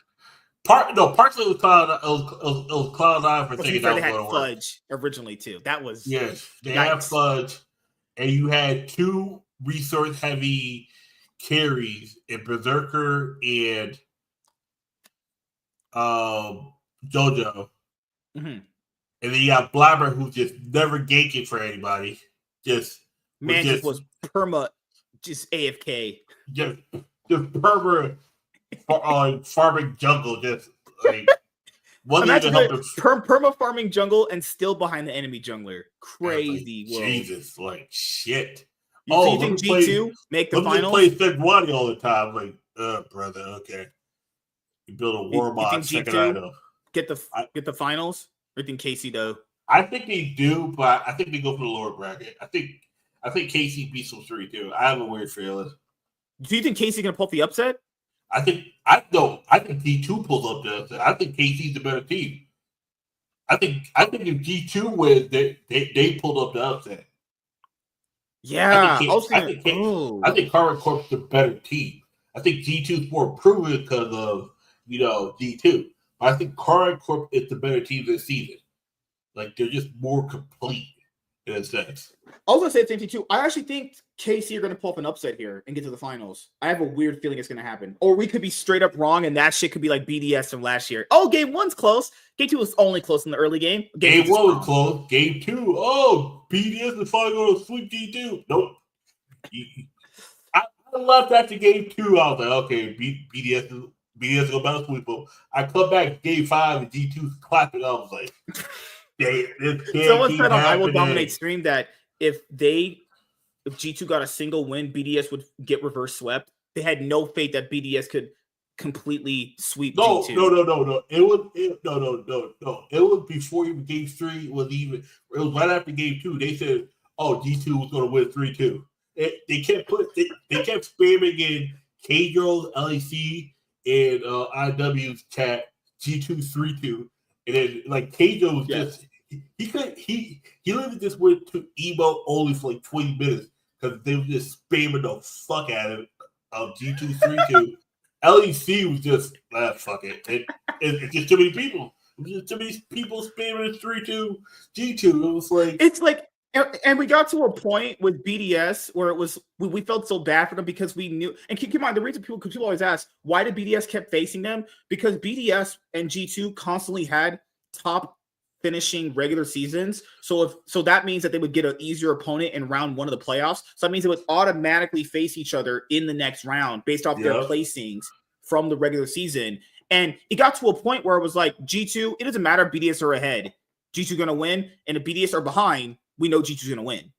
Partially it was Cloud. It was Cloud9 for thinking that was they had going to Fudge originally too. That was they had Fudge, and you had 2 resource-heavy carries in Berserker and JoJo, and then you got Blabber, who just never ganking for anybody. Just was perma, just AFK. Just perma farming jungle. Just like perma farming jungle and still behind the enemy jungler. Crazy, like, Jesus, like shit. You think G2 make the finals? Play Fegwani all the time. Like, brother, okay. You build a war mod second item. get the finals? Or do you think KC though? I think they do, but I think they go for the lower bracket. I think KC beats them 3-2. I have a weird feeling. Do you think KC gonna pull off the upset? I think G2 pulls up the upset. I think KC's the better team. I think if G2 wins, they pulled up the upset. Yeah, I think Current Corp's the better team. I think G2's more proven because of G2. But I think Current Corp is the better team this season. Like they're just more complete in a sense. I was gonna say the same thing too. I actually think KC are gonna pull up an upset here and get to the finals. I have a weird feeling it's gonna happen. Or we could be straight up wrong and that shit could be like BDS from last year. Oh, game 1's close. Game 2 was only close in the early game. Game 1 was close. Game 2, BDS is finally going to sweep G2. Nope. I left after game 2. I was like, okay, BDS is going to sweep them. I come back game 5 and G2's clapping. I was like, someone said on I Will Dominate stream that if G2 got a single win, BDS would get reverse swept. They had no faith that BDS could completely sweep G2. No. It was before even game 3 was even. It was right after game 2. They said, G2 was going to win 3-2. They kept spamming in K-Girls, LAC, and IW's chat G2 3-2. And then like K-Girl was just he literally just went to emo only for like 20 minutes because they were just spamming the fuck out of G2 3-2. LEC was just fuck it. It's just too many people. It was just too many people spamming 3-2 G2. It was like it's like, and we got to a point with BDS where it was we felt so bad for them because we knew. And keep in mind the reason people always ask why did BDS kept facing them, because BDS and G2 constantly had top finishing regular seasons. So that means that they would get an easier opponent in round 1 of the playoffs. So that means they would automatically face each other in the next round based off their placings from the regular season. And it got to a point where it was like G2, it doesn't matter if BDS are ahead. G2 going to win. And if BDS are behind, we know G2's going to win.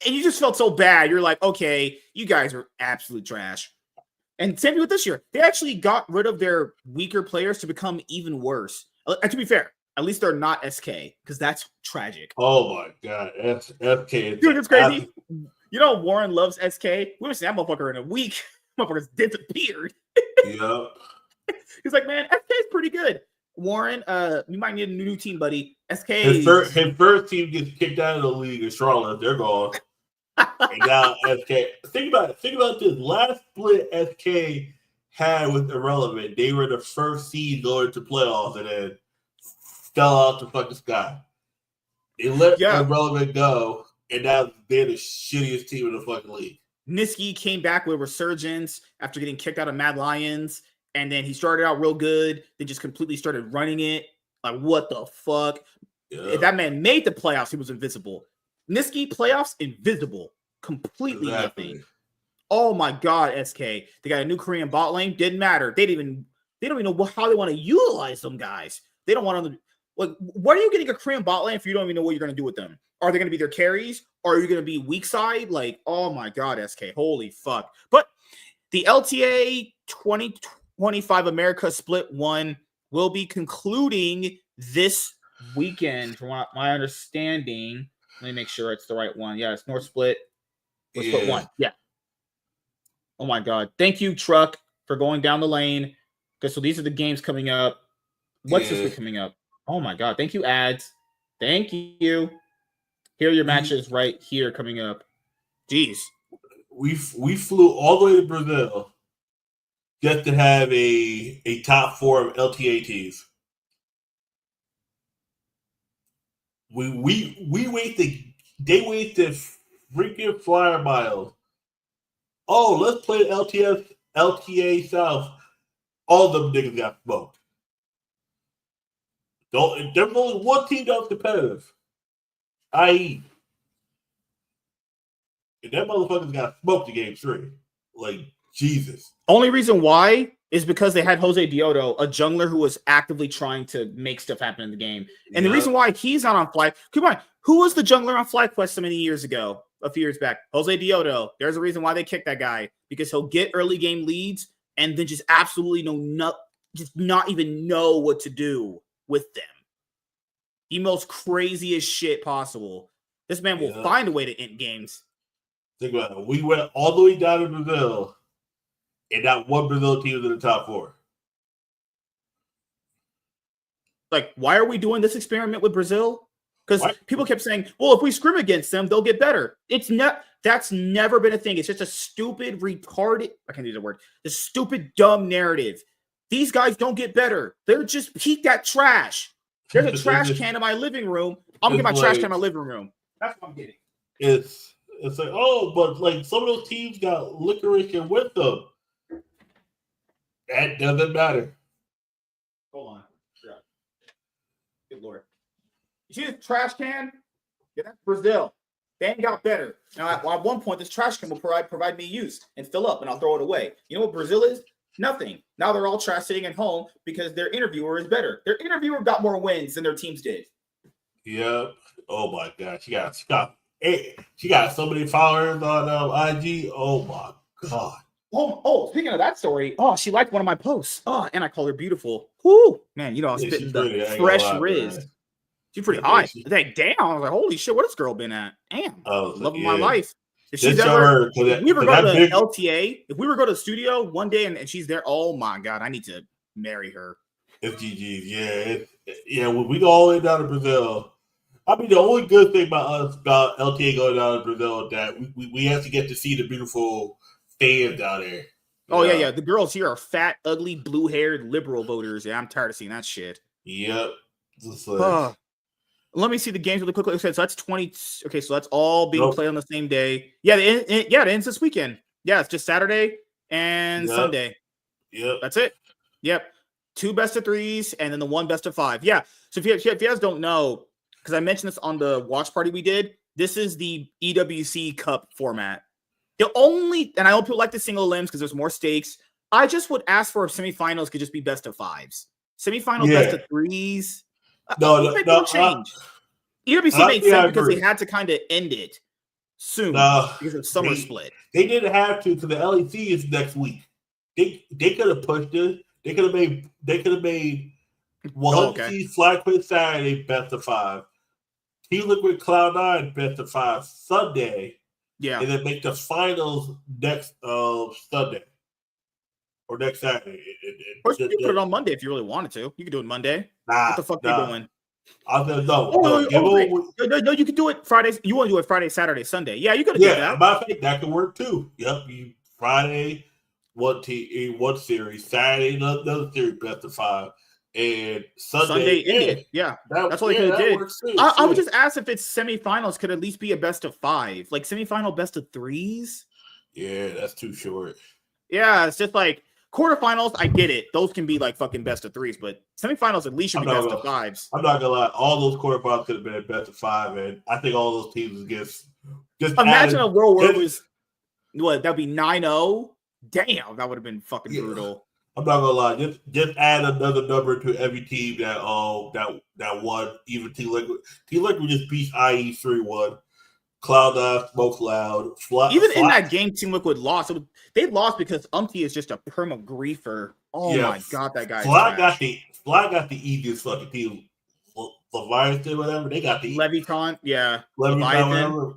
And you just felt so bad. You're like, okay, you guys are absolute trash. And same thing with this year. They actually got rid of their weaker players to become even worse. And to be fair, at least they're not SK, because that's tragic. Oh my God. SK. Dude, it's crazy. You know, Warren loves SK. We haven't seen that motherfucker in a week. Motherfucker's disappeared. Yeah. He's like, man, SK is pretty good. Warren, you might need a new team, buddy. SK. His first team gets kicked out of the league in Charlotte. They're gone. And now SK. Think about it. Think about this. Last split SK had with Irrelevant. They were the first seed going to playoffs and then fell out the fucking sky. They let Irrelevant go, and now they're the shittiest team in the fucking league. Niski came back with a resurgence after getting kicked out of Mad Lions, and then he started out real good, then just completely started running it. Like, what the fuck? Yeah. If that man made the playoffs, he was invisible. Niski playoffs, invisible. Completely nothing. Oh my God, SK. They got a new Korean bot lane. Didn't matter. They don't even know how they want to utilize them guys. They don't want to. Like, what are you getting a Korean bot lane if you don't even know what you're going to do with them? Are they going to be their carries? Or are you going to be weak side? Like, oh my God, SK. Holy fuck. But the LTA 2025 America Split 1 will be concluding this weekend, from my understanding. Let me make sure it's the right one. Yeah, it's North Split. Split 1. Yeah. Oh my God. Thank you, Truck, for going down the lane. Okay, so these are the games coming up. What's this week coming up? Oh my God. Thank you, ads. Thank you. Here are your matches right here coming up. Jeez. We flew all the way to Brazil just to have a top 4 of LTA teams. They wasted freaking flyer miles. Oh, let's play LTA South. All them niggas got smoked. There's only one team that was competitive. IE. And that motherfuckers got smoked in game 3. Like, Jesus. Only reason why is because they had Jose Diodo, a jungler who was actively trying to make stuff happen in the game. And the reason why he's not on Fly... Come on. Who was the jungler on FlyQuest so many years ago? A few years back. Jose Diodo. There's a reason why they kicked that guy. Because he'll get early game leads and then just absolutely just not even know what to do with them. The most craziest shit possible. This man will find a way to end games. Think about it. We went all the way down to Brazil, and not one Brazil team was in the top 4. Like, why are we doing this experiment with Brazil? Because people kept saying, well, if we scrim against them, they'll get better. That's never been a thing. It's just a stupid, retarded, I can't use the word, the stupid, dumb narrative. These guys don't get better. They're just peak at trash. There's a trash can in my living room. I'm gonna get my trash can in my living room. That's what I'm getting. It's like, oh, but like some of those teams got licorice and with them. That doesn't matter. Hold on. Good Lord. You see this trash can? Yeah, that's Brazil. They ain't got better. Now, at one point, this trash can will provide me use and fill up, and I'll throw it away. You know what Brazil is? Nothing. Now they're all trash sitting at home because their interviewer is better. Their interviewer got more wins than their teams did. Yep. Oh my God. She got so many followers on IG. Oh my God. Oh, speaking of that story, she liked one of my posts. Oh, and I call her beautiful. Whoo, man, I was spitting the fresh riz. She's pretty hot. Like, damn, I was like, holy shit, what has this girl been at? Damn, love of my life. If we ever go to LTA, if we ever go to the studio one day and she's there, oh my God, I need to marry her. FGGs, yeah. When we go all the way down to Brazil, I mean, the only good thing about LTA going down to Brazil is that we have to get to see the beautiful fans down there. Oh, yeah. The girls here are fat, ugly, blue-haired liberal voters. Yeah, I'm tired of seeing that shit. Yep. Let me see the games really quickly. Okay, so that's 20. Okay, so that's all being played on the same day. Yeah, it ends this weekend. Yeah, it's just Saturday and Sunday. Yep. That's it. Yep. 2 best of 3s and then the 1 best of 5. Yeah. So if you guys don't know, because I mentioned this on the watch party we did, this is the EWC Cup format. And I hope people like the single limbs because there's more stakes. I just would ask for if semifinals could just be best of 5s. Semifinal best of 3s. No change. EWC made sense because they had to kind of end it soon because of summer split. They didn't have to because the LEC is next week. They could have pushed it. They could have made Flag Quit Saturday best of 5. Team Liquid Cloud9 best of 5 Sunday. Yeah. And then make the finals next Sunday. Or next Saturday. Or you can put it on Monday if you really wanted to. You can do it Monday. What the fuck are you doing? I said no. No, you can do it Fridays. You want to do it Friday, Saturday, Sunday. Yeah, you could do that. Matter of fact, that could work too. Yep. Friday, one series. Saturday, another series, best of 5. And Sunday ended. Yeah. That's all they could have did. I would just ask if it's semifinals could at least be a best of 5. Like semifinal best of 3s. Yeah, that's too short. Yeah, it's just like quarterfinals, I get it. Those can be like fucking best of 3s, but semifinals at least should be best of 5s. I'm not gonna lie, all those quarterfinals could have been at best of 5, and I think all those teams would just imagine a world where it was that'd be 9-0. Damn, that would have been fucking brutal. I'm not gonna lie, just add another number to every team that won. Even Team Liquid just beat IE 3-1. Cloud9, Smoke Loud. Even in that game, Team Liquid lost. They lost because Umpty is just a perma griefer. Oh my God, that guy. Flag got the easiest fucking team. Leviathan, whatever. They got the Leviathan, yeah. Leviathan.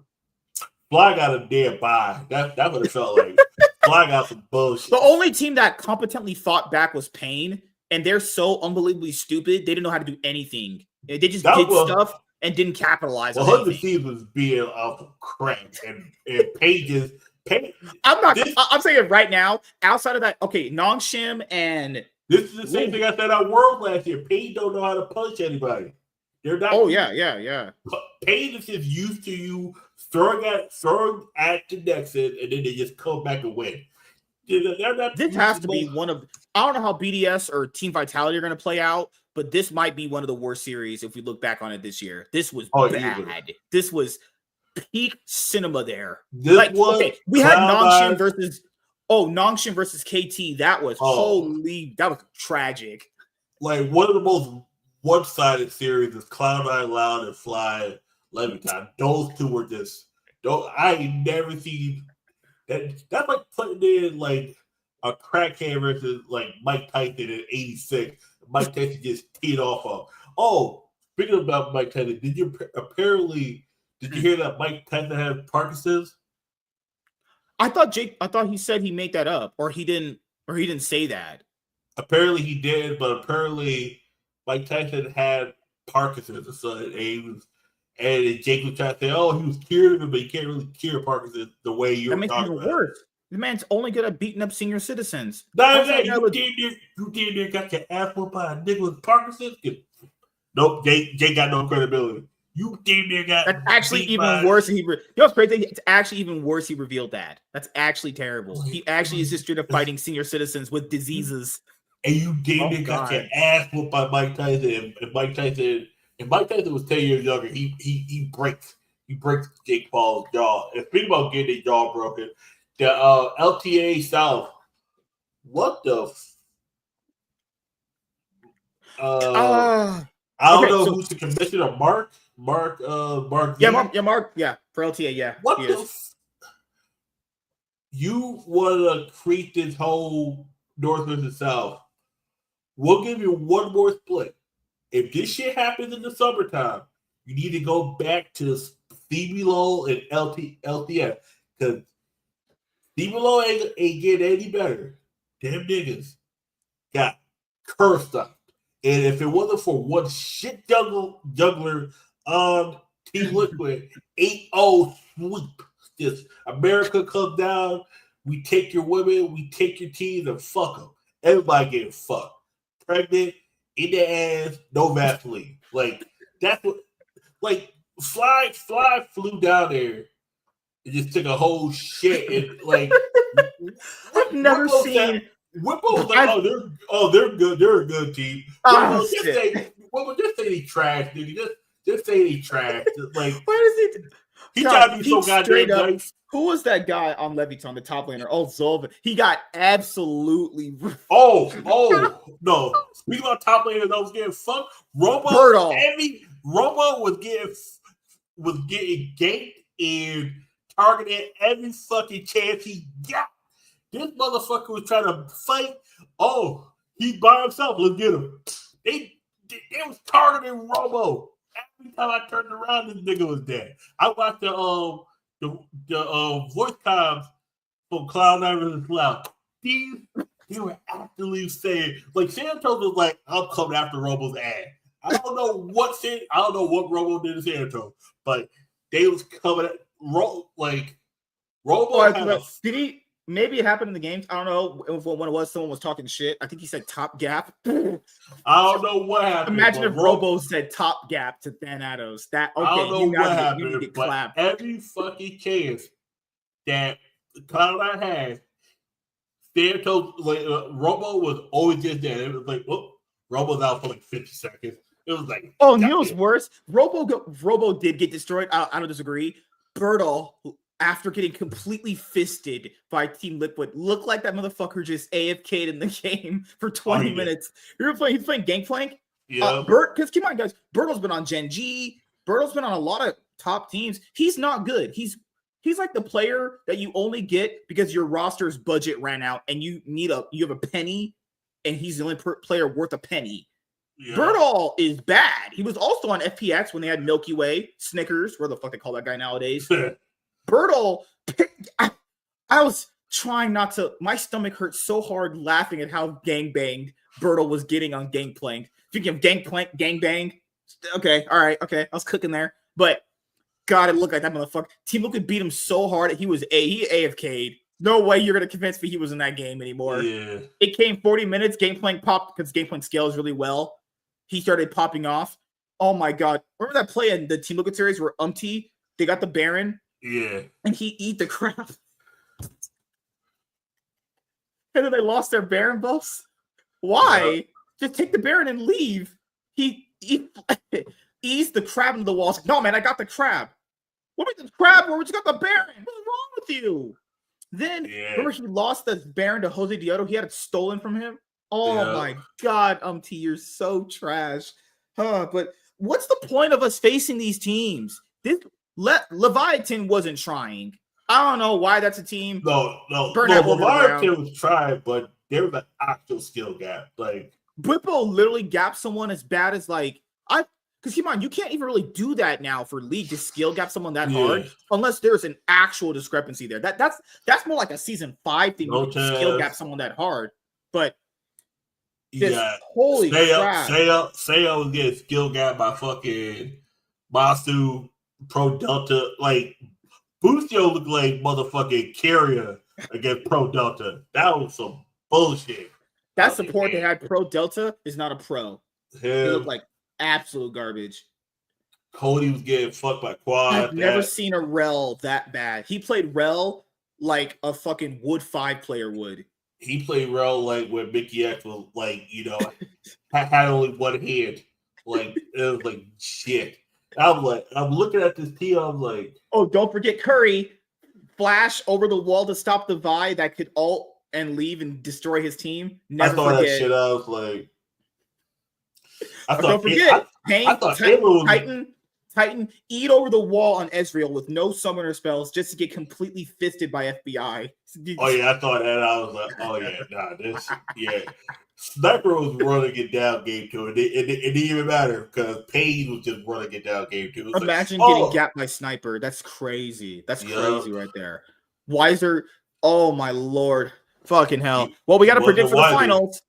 Flag got a damn bye. That would have felt like Flag got some bullshit. The only team that competently fought back was Pain, and they're so unbelievably stupid. They didn't know how to do anything. They just did stuff and didn't capitalize on anything. 100 teams was being off crank and Pages. I'm saying it right now. Outside of that, okay, Nongshim and this is the same thing I said at World last year. Paige don't know how to punch anybody. They're not. Oh yeah. Paige is just used to you throwing at the Nexus, and then they just come back and win. This has to be one of. I don't know how BDS or Team Vitality are going to play out, but this might be one of the worst series if we look back on it this year. This was bad. Easily. This was peak cinema there. We had Nongshim versus KT. That was that was tragic. Like one of the most one-sided series is Cloud9 Loud and Fly Leviathan. Those two were just I ain't never seen that. That's like putting in like a crackhead versus like Mike Tyson in '86. Mike Tyson just teed off of. Oh, speaking about Mike Tyson, did you hear that Mike Tyson has Parkinson's? I thought he said he made that up, or he didn't say that. Apparently he did, but apparently Mike Tyson had Parkinson's, so and Jake was trying to say, "Oh, he was cured of it, but you can't really cure Parkinson's the way you're talking about." That makes it even worse. The man's only good at beating up senior citizens. You damn near got your ass whooped by a nigga with Parkinson's. Nope, Jake got no credibility. You damn near got. That's actually even worse. It's crazy. It's actually even worse. He revealed that. That's actually terrible. He actually is just straight up fighting senior citizens with diseases. And you damn near got your ass whooped by Mike Tyson. And Mike Tyson was 10 years younger. He breaks Jake Paul's jaw. And speaking about getting his jaw broken, the LTA South. What the? I don't know who's the commissioner. Mark. Yeah, for LTA. Yeah. What the? You want to create this whole North versus South? We'll give you one more split. If this shit happens in the summertime, you need to go back to Stevie Lowe and LTS because Stevie Lowe ain't getting any better. Damn niggas got cursed up. And if it wasn't for one shit juggler on Team Liquid, 8-0 sweep. Just America comes down, we take your women, we take your teams, and fuck them. Everybody getting fucked. Pregnant, in the ass, no Vaseline. Like, that's what, like, Fly flew down there and just took a whole shit. And, like, I've never seen. Whippo was like, they're good. They're a good team. Oh, just say they trash, nigga. Just say they trash. Like, why does he tried to be so goddamn nice. Who was that guy on Leviton, the top laner? Oh, Zolva. He got absolutely. Oh no! Speaking about top laners, I was getting fucked. Robo was getting ganked and targeted every fucking chance he got. This motherfucker was trying to fight. Oh, he by himself. Let's get him. They was targeting Robo. Every time I turned around, this nigga was dead. I watched the voice comms from Cloud9 versus Cloud. They were actually saying, like, Santos was like, "I'm coming after Robo's ass." I don't know what Robo did to Santos, but they was coming at Robo. Did he? Maybe it happened in the games. I don't know when it was. Someone was talking shit. I think he said top gap. I don't know what happened. Imagine if Robo said top gap to Thanatos. I don't know what happened. But every fucking chance that Cloud9 had, Santos, Robo was always just there. It was like, whoop, Robo's out for like 50 seconds. It was like, oh, you know what's worse? Robo did get destroyed. I don't disagree. Bertle, after getting completely fisted by Team Liquid, looked like that motherfucker just AFK'd in the game for 20 minutes. He's playing Gangplank? Yeah. Because keep in mind, guys, Bertle's been on Gen G. Bertle's been on a lot of top teams. He's not good. He's like the player that you only get because your roster's budget ran out and you have a penny, and he's the only player worth a penny. Yeah. Bertle is bad. He was also on FPX when they had Milky Way, Snickers, where the fuck they call that guy nowadays. Bertle, I was trying not to. My stomach hurt so hard laughing at how gangbanged Bertle was getting on Gangplank. Speaking of gangbang, okay, all right, okay, I was cooking there, but God, it looked like that motherfucker. Team Liquid beat him so hard that he AFK'd. No way you're gonna convince me he was in that game anymore. Yeah. It came 40 minutes. Gangplank popped because Gangplank scales really well. He started popping off. Oh my God! Remember that play in the Team Liquid series where they got the Baron. Yeah. And he eat the crap. And then they lost their Baron buffs. Why? Just take the Baron and leave. He eats the crab into the walls. No, man, I got the crab. What about the crab? Where you got the Baron? What's wrong with you? Then, remember he lost the Baron to Jose Dioto? He had it stolen from him. Oh my God, you're so trash. But what's the point of us facing these teams? Leviathan wasn't trying. I don't know why that's a team. No. Burnout was tried, but there was an actual skill gap. Like Bwipo literally gapped someone as bad as because keep on, you can't even really do that now for League to skill gap someone that hard unless there's an actual discrepancy there. That's more like a season 5 thing. You can skill gap someone that hard, but holy crap! Sayo was getting skill gap by fucking Masu Pro Delta. Like Busio looked like motherfucking carrier against Pro Delta. That was some bullshit. That support that had Pro Delta is not a pro. He looked like absolute garbage. Cody was getting fucked by Quad. I've never seen a Rel that bad. He played Rel like a fucking Wood 5 player would. He played Rel like when Mickey X was like, had only one hand. Like, it was like shit. I'm looking at this team, I'm like, oh, don't forget Curry. Flash over the wall to stop the Vi that could ult and leave and destroy his team. Never forget that shit. I was like, don't forget Titan eat over the wall on Ezreal with no summoner spells just to get completely fisted by FBI. Oh yeah, I thought that. I was like, oh yeah, Sniper was running it down game 2. It didn't even matter because Paige was just running it down game 2. Imagine getting gapped by Sniper. That's crazy. That's crazy right there. Why is there? Oh my lord. Fucking hell. Well, we got to predict for the finals.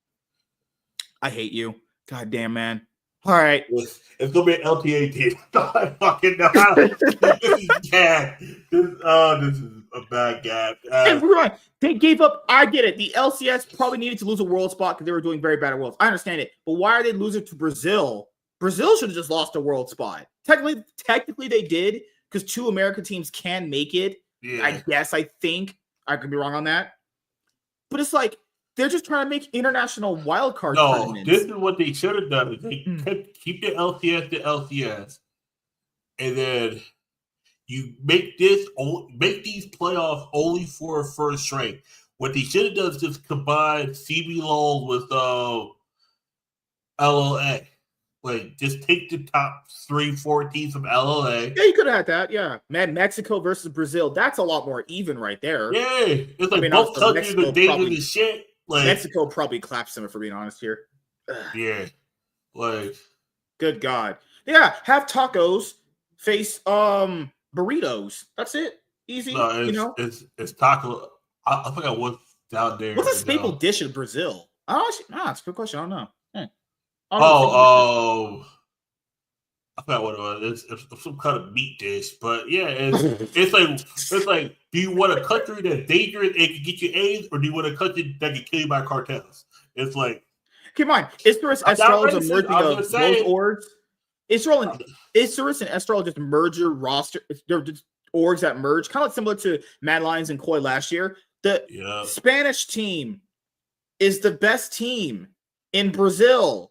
I hate you. God damn, man. All right. It's going to be an LTA team. I fucking know. This is bad. This is a bad gap. They gave up. I get it. The LCS probably needed to lose a world spot because they were doing very bad at Worlds. I understand it. But why are they losing to Brazil? Brazil should have just lost a world spot. Technically they did because 2 American teams can make it. Yeah. I guess. I think. I could be wrong on that. But it's like, they're just trying to make international wildcard tournaments. This is what they should have done. Is they keep the LCS, and then you make these playoffs only for first rank. What they should have done is just combine CBLOL with LLA. Like, just take the top 3-4 teams from LLA. Yeah, you could have had that. Yeah, man, Mexico versus Brazil. That's a lot more even right there. Yeah, it's like both countries are dangerous as shit. Like, Mexico probably claps them, if we're being honest here. Yeah, like, good God. Yeah, have tacos face burritos. That's it. Easy. No, it's taco. I forgot what's down there. What's a staple dish in Brazil? It's a good question. I don't know. I forgot what it was. It's some kind of meat dish, but yeah, it's like, do you want a country that's dangerous and can get you AIDS, or do you want a country that can kill you by cartels? It's like, keep in mind, Esports Estral is a merging of both orgs. Esports and Estral just merger roster. They're just orgs that merge, kind of like similar to Mad Lions and Koi last year. The Spanish team is the best team in Brazil.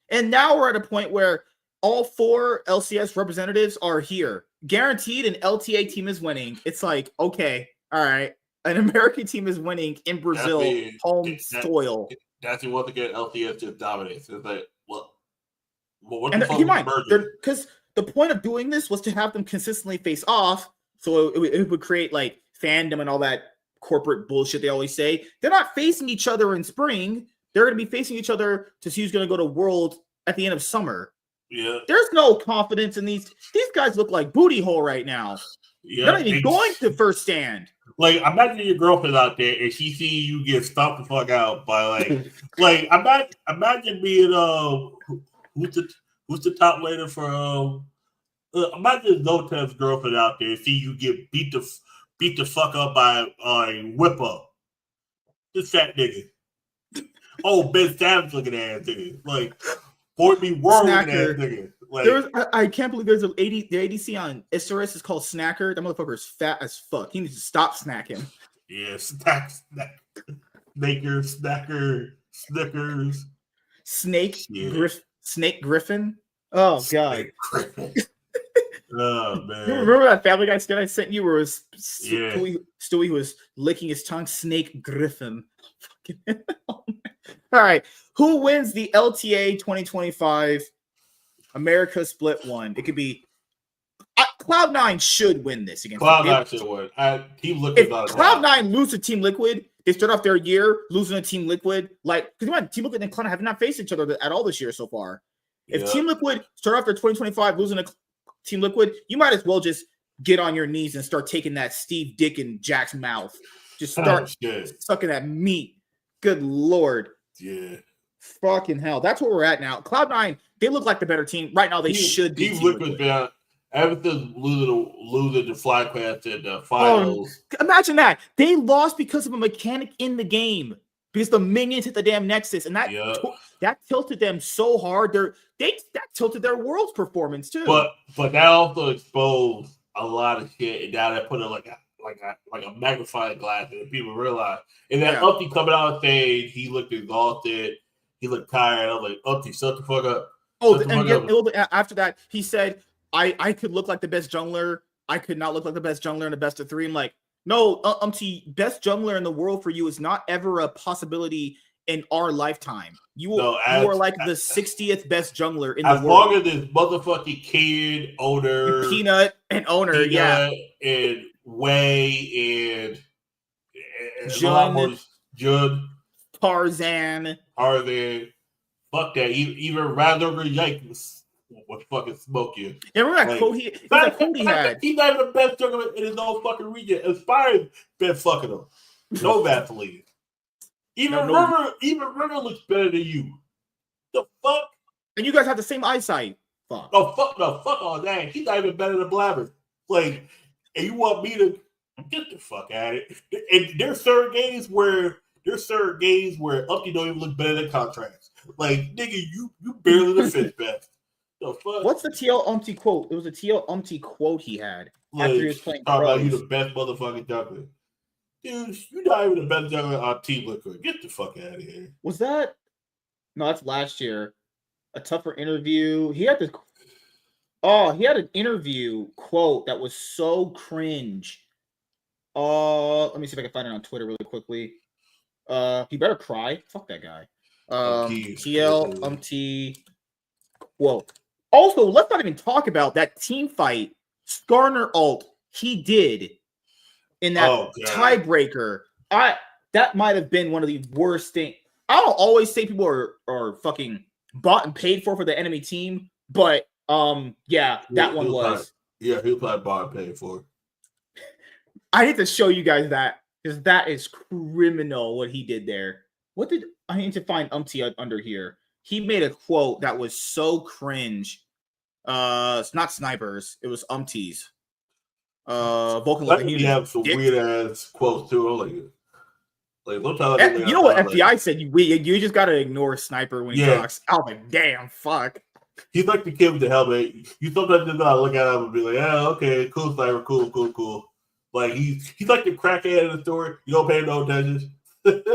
And now we're at a point where all 4 LCS representatives are here. Guaranteed an LTA team is winning. It's like, okay, all right. An American team is winning in Brazil, home soil. That's what the LCS just dominates. It's like, what and the fuck? Because the point of doing this was to have them consistently face off, so it would create like fandom and all that corporate bullshit they always say. They're not facing each other in spring. They're going to be facing each other to see who's going to go to World at the end of summer. Yeah. There's no confidence in these. These guys look like booty hole right now. Yeah. They're not even going to first stand. Like, imagine your girlfriend out there and she see you get stomped the fuck out by imagine being who's the top laner for imagine Zotev's girlfriend out there and see you get beat the fuck up by Whip Up. This fat nigga. Oh, Ben Savage looking ass nigga. Like, Fortney World looking ass nigga. Like, I can't believe there's the ADC on Isurus is called Snacker. That motherfucker is fat as fuck. He needs to stop snacking. Yeah, Snickers, Snake Griffin. Oh god. Oh man. You remember that Family Guy skit I sent you where it was Stewie was licking his tongue? Snake Griffin. All right. Who wins the LTA 2025 America Split 1? It could be Cloud9 should win this against Cloud9 should win. Team Liquid. If Cloud9 lose to Team Liquid, they start off their year losing to Team Liquid. Like, because Team Liquid and Cloud9 have not faced each other at all this year so far. If Team Liquid start off their 2025 losing to Team Liquid, you might as well just get on your knees and start taking that Steve Dick in Jack's mouth. Just start sucking that meat. Good Lord. Yeah. Fucking hell. That's where we're at now. Cloud9, they look like the better team. Right now, they should be. Team Liquid, man. Everything's losing the flag pass in the finals. Imagine that. They lost because of a mechanic in the game. Because the minions hit the damn Nexus. And that tilted them so hard. That tilted their world's performance, too. But that also exposed a lot of shit. And now they put it like a magnifying glass, and people realize. And then Upty coming out saying he looked exhausted, he looked tired. I was like, Upty, shut the fuck up. After that, he said, I could look like the best jungler. I could not look like the best jungler in a best of 3. I'm like, no, best jungler in the world for you is not ever a possibility in our lifetime. You are like the 60th best jungler in the world. As long as this motherfucking kid, owner, Peanut, and Way, and Jun, Tarzan. Fuck that. Even rather Yankees would fucking smoke you. Yeah, remember that quote he had? He's not even the best jungler in his own fucking region. Inspired been fucking him. No Vaseline. Even River looks better than you. The fuck? And you guys have the same eyesight. Fuck. Fuck all that. He's not even better than Blabber. Like, and you want me to get the fuck out of it? And there's certain games where Upty don't even look better than Contracts. Like, nigga, you barely the fifth best. The fuck? What's the TL Umpty quote? It was a TL Umpty quote he had after he was playing Talk about you the best motherfucking jungler. Dude, you're not even the best jungler on Team Liquid. Get the fuck out of here. Was that? No, that's last year. A tougher interview. He had an interview quote that was so cringe. Let me see if I can find it on Twitter really quickly. He better cry. Fuck that guy. TL Umpty quote. Also, let's not even talk about that team fight Skarner ult he did in that tiebreaker. That might have been one of the worst things. I don't always say people are fucking bought and paid for the enemy team, but that one was. Yeah, he was probably bought and paid for. I need to show you guys that because that is criminal what he did there. I need to find Umpty under here. He made a quote that was so cringe. It's not snipers. It was Umpty's. Vulcan. He have some weird ass quotes too. Like you know what FBI said? You just gotta ignore Sniper when he talks. I was like, damn, fuck. He's like the kid with the helmet. You sometimes just gotta look at him and be like, yeah, okay, cool, Sniper, cool. Like he's like the crackhead in the store. You don't pay no attention.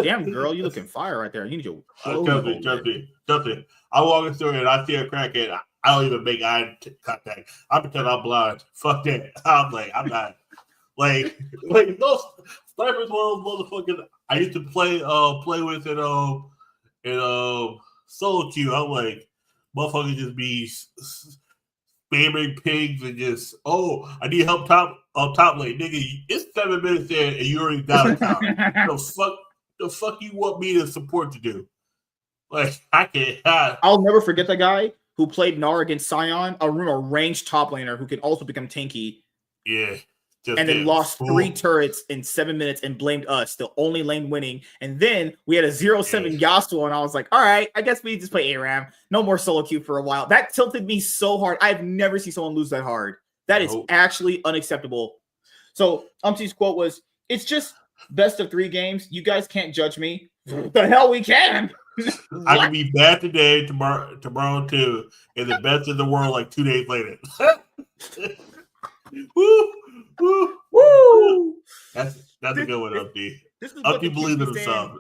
Damn, girl, you looking fire right there. You need your trust me. I walk in the store and I see a crackhead. I don't even make eye contact. I pretend I'm blind. Fuck that. I'm like, I'm not. Like those Snipers, one of those motherfuckers I used to play with in solo queue. I'm like, motherfuckers just be spamming pigs and just, I need help top lane. Nigga, it's 7 minutes in and you already down a tower. The fuck you want me to support to do? Like, I can't. I'll never forget the guy who played Gnar against Sion, a ranged top laner who can also become tanky. Yeah. And then lost 3 turrets in 7 minutes and blamed us, the only lane winning. And then we had a 0-7 Yasuo, and I was like, all right, I guess we just play ARAM. No more solo queue for a while. That tilted me so hard. I've never seen someone lose that hard. That is actually unacceptable. So Umpty's quote was, it's just best of 3 games. You guys can't judge me. The hell we can. I can be bad today, tomorrow too, and the best in the world like 2 days later. Woo! That's a good one, Upty. Upty believes in himself.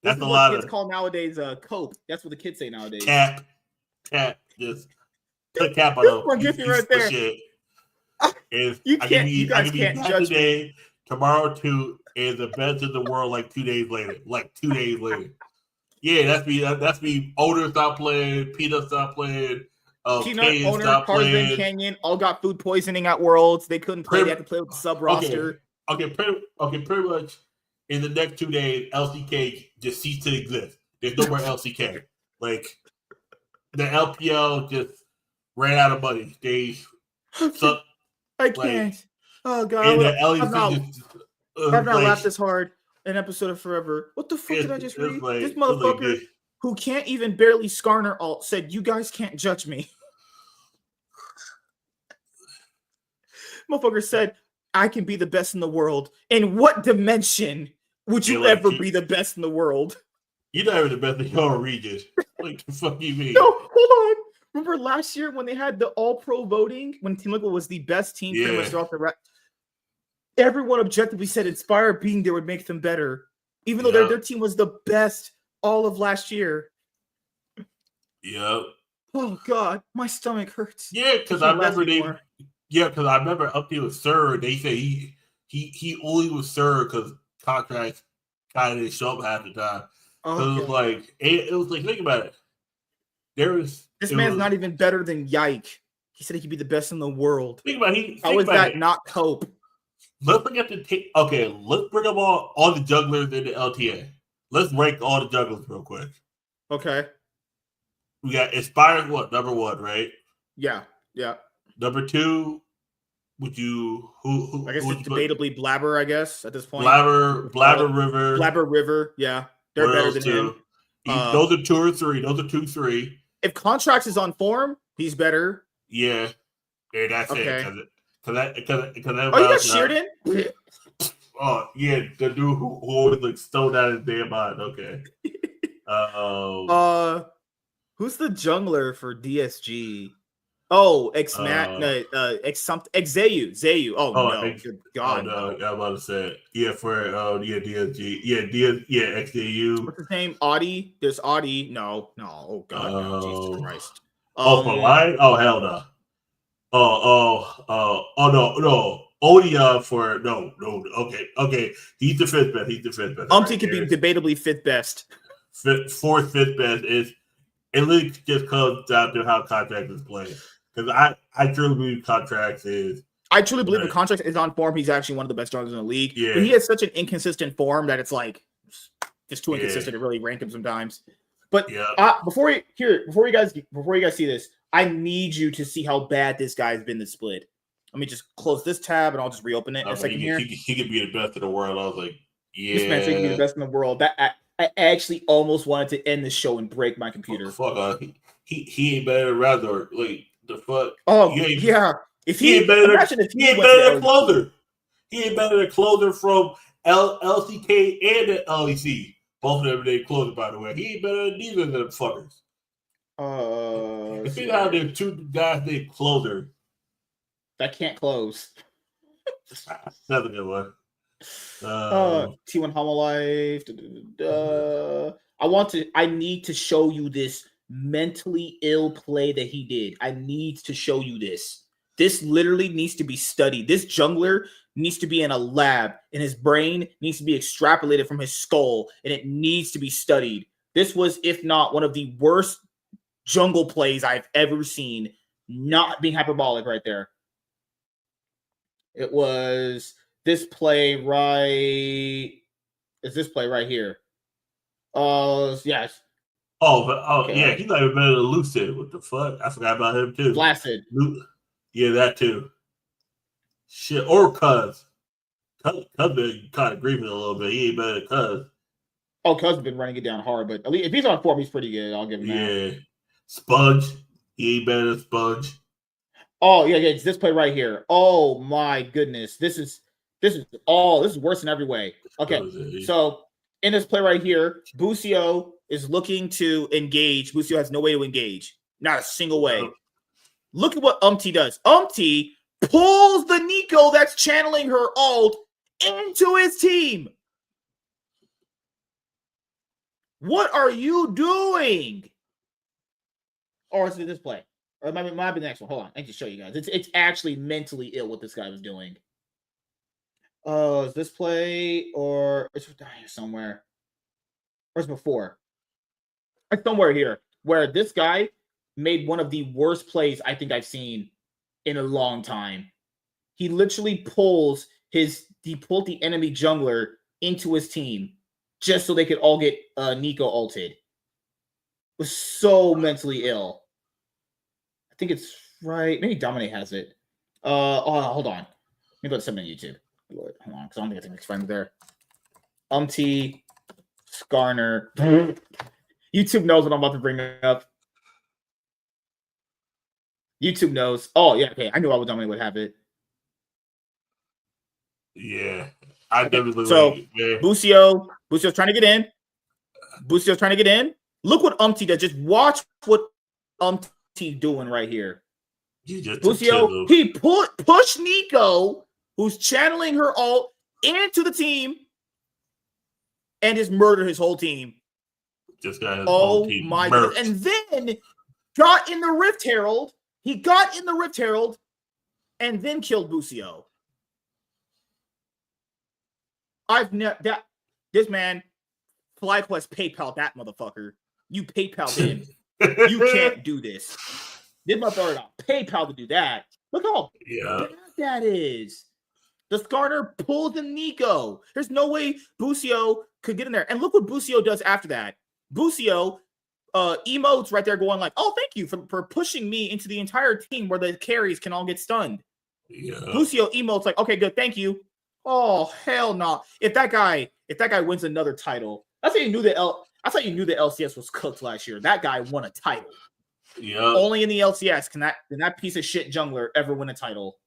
That's a lot of. It's called nowadays cope. That's what the kids say nowadays. Cap. Just put a cap on him. One gets you right there. You guys can't judge today. Tomorrow too is the best in the world. Like 2 days later. Yeah, that's me. Older stop playing. Peanut stop playing. Peanut Kane owner, stopped Tarzan playing. Canyon all got food poisoning at Worlds. They couldn't play. They had to play with the sub roster. Pretty much in the next 2 days, LCK just ceased to exist. There's no more LCK. Like the LPL just ran out of money. I can't. Oh god, and the LEC I've not laughed this hard in an episode of Forever. What the fuck did I just read? This motherfucker who can't even barely Skarner alt said, "You guys can't judge me." Motherfucker said, "I can be the best in the world." In what dimension would you ever be the best in the world? You're not even the best in your region. Like the fuck you mean? No, hold on. Remember last year when they had the All-Pro voting, when Team Liquid was the best team pretty much throughout the everyone objectively said Inspire being there would make them better, even though their team was the best all of last year. Yep. Oh god, my stomach hurts. Yeah, because I remember up to Sir, they say he only was Sir because contracts kind of didn't show up half the time. So it was like think about it. This man's not even better than Yike. He said he could be the best in the world. How is that not cope? Let's look at let's bring up all the jugglers in the LTA. Let's rank all the jugglers real quick. Okay. We got Inspire number 1, right? Yeah. Number 2, who I guess it's debatably Blabber, I guess, at this point. Blabber River. Yeah. They're better than him. Those are 2 or 3. Those are 2, 3. If Contracts is on form, he's better. Yeah. Yeah, that's it. Are you got Sheerden? Oh, yeah, the dude who always like stole out his damn mind. Okay. Who's the jungler for DSG? Oh, Xayu. Oh no, good God. Oh, no, I'm about to say it. Yeah, for DSG. Yeah, XAU. What's his name? Audie? There's Audie. No. Oh god, no. Jesus Christ. For line? Oh hell no. No. Odia for no. Okay. He's the 5th best. Could be debatably 5th best. 4th, 5th best is it really just comes down to how Contracts is playing. Because I truly believe Contracts is. I truly believe the Contracts is on form. He's actually one of the best junglers in the league. Yeah. But he has such an inconsistent form that it's like just too inconsistent to really rank him sometimes. But before you guys see this, I need you to see how bad this guy's been this split. Let me just close this tab and I'll just reopen it in a second here. He could be the best in the world. I was like, yeah. This man should be the best in the world. I actually almost wanted to end the show and break my computer. Fuck, he ain't better than Razor. Like the fuck. Oh yeah. If he ain't better than Closer. He ain't better than Closer from LCK and the LEC. Both of them named Closer, by the way. He ain't better than neither of them fuckers. See how there's 2 guys named Closer that can't close. That's a good one. T1 Homolife. I need to show you this mentally ill play that he did. I need to show you this. This literally needs to be studied. This jungler needs to be in a lab, and his brain needs to be extrapolated from his skull, and it needs to be studied. This was, if not, one of the worst jungle plays I've ever seen. Not being hyperbolic right there. It was this play right. Is this play right here? Yes. Yeah, he's not even better than Lucid. What the fuck? I forgot about him too. Flaccid. Yeah, that too. Shit, or Cuz. Cuz been kind of grieving a little bit. He ain't better than Cuz. Oh, Cuz has been running it down hard, but at least if he's on form, he's pretty good. I'll give him that. Yeah. Sponge. He ain't better than Sponge. Oh, yeah, it's this play right here. Oh my goodness. This is worse in every way. Okay, so in this play right here, Busio is looking to engage. Busio has no way to engage. Not a single way. Look at what does. Pulls the Nico that's channeling her ult into his team. What are you doing? Or is it this play? Or it might be the next one. Hold on. I need to show you guys. It's actually mentally ill what this guy was doing. Is this play or it's somewhere? Or it's before? It's somewhere here where this guy made one of the worst plays I think I've seen in a long time. He literally pulled the enemy jungler into his team just so they could all get Nico ulted. Was so mentally ill. I think it's right. Maybe Dominic has it. Hold on. Let me go to something on YouTube. Hold on, because I don't think it's a mixed friend there. Skarner. YouTube knows what I'm about to bring up. YouTube knows. Oh, yeah, okay. I knew Dominic would have it. Yeah. I definitely Busio's trying to get in. Busio's trying to get in. Look what does. Just watch what doing right here. Busio, he pushed Nico, who's channeling her ult, into the team and just murdered his whole team. Just got his whole team my goodness. And then got in the Rift Herald. He got in the Rift Herald and then killed Busio. This man, FlyQuest PayPal that motherfucker. You PayPal in. You can't do this. This motherfucker got PayPal to do that. Look how bad that is. The Skarner pulled the Nico. There's no way Busio could get in there. And look what Busio does after that. Busio emotes right there going like, oh, thank you for pushing me into the entire team where the carries can all get stunned. Yeah. Busio emotes like, okay, good, thank you. Oh, hell no. If that guy wins another title, that's how you knew the LCS was cooked last year. That guy won a title. Yeah. Only in the LCS can that piece of shit jungler ever win a title.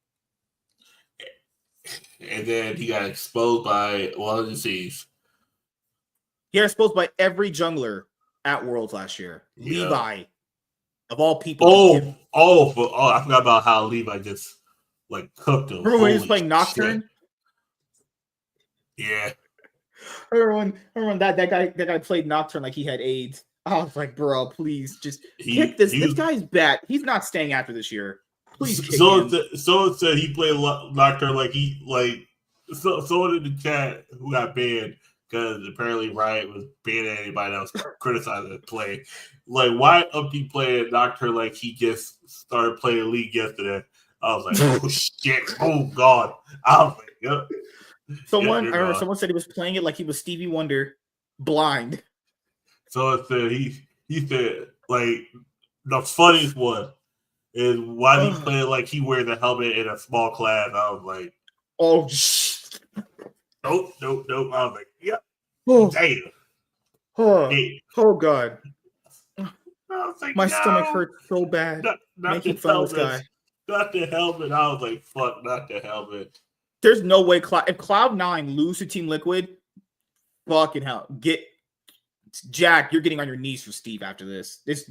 And then he got exposed by Seas. He got exposed by every jungler at Worlds last year. Yeah. Levi, of all people. I forgot about how Levi just like cooked him. Remember when he was playing Nocturne? Yeah. Everyone that guy played Nocturne like he had AIDS. I was like, bro, please just kick this. This guy's bad. He's not staying after this year. Please kick him. Someone said he played Nocturne someone in the chat who got banned because apparently Riot was banning anybody that was criticizing the play. Like, why he playing Nocturne like he just started playing League yesterday? I was like, oh shit, oh god. I was like, yep. Someone said he was playing it like he was Stevie Wonder, blind. So it said he said like the funniest one is why he playing like he wears a helmet in a small class. I was like, oh nope. I was like, yep. Damn. Oh god. I was like, my stomach hurts so bad. Not the helmet. Not the helmet. I was like, fuck, not the helmet. There's no way if Cloud9 lose to Team Liquid, fucking hell. Jack, you're getting on your knees for Steve after this. This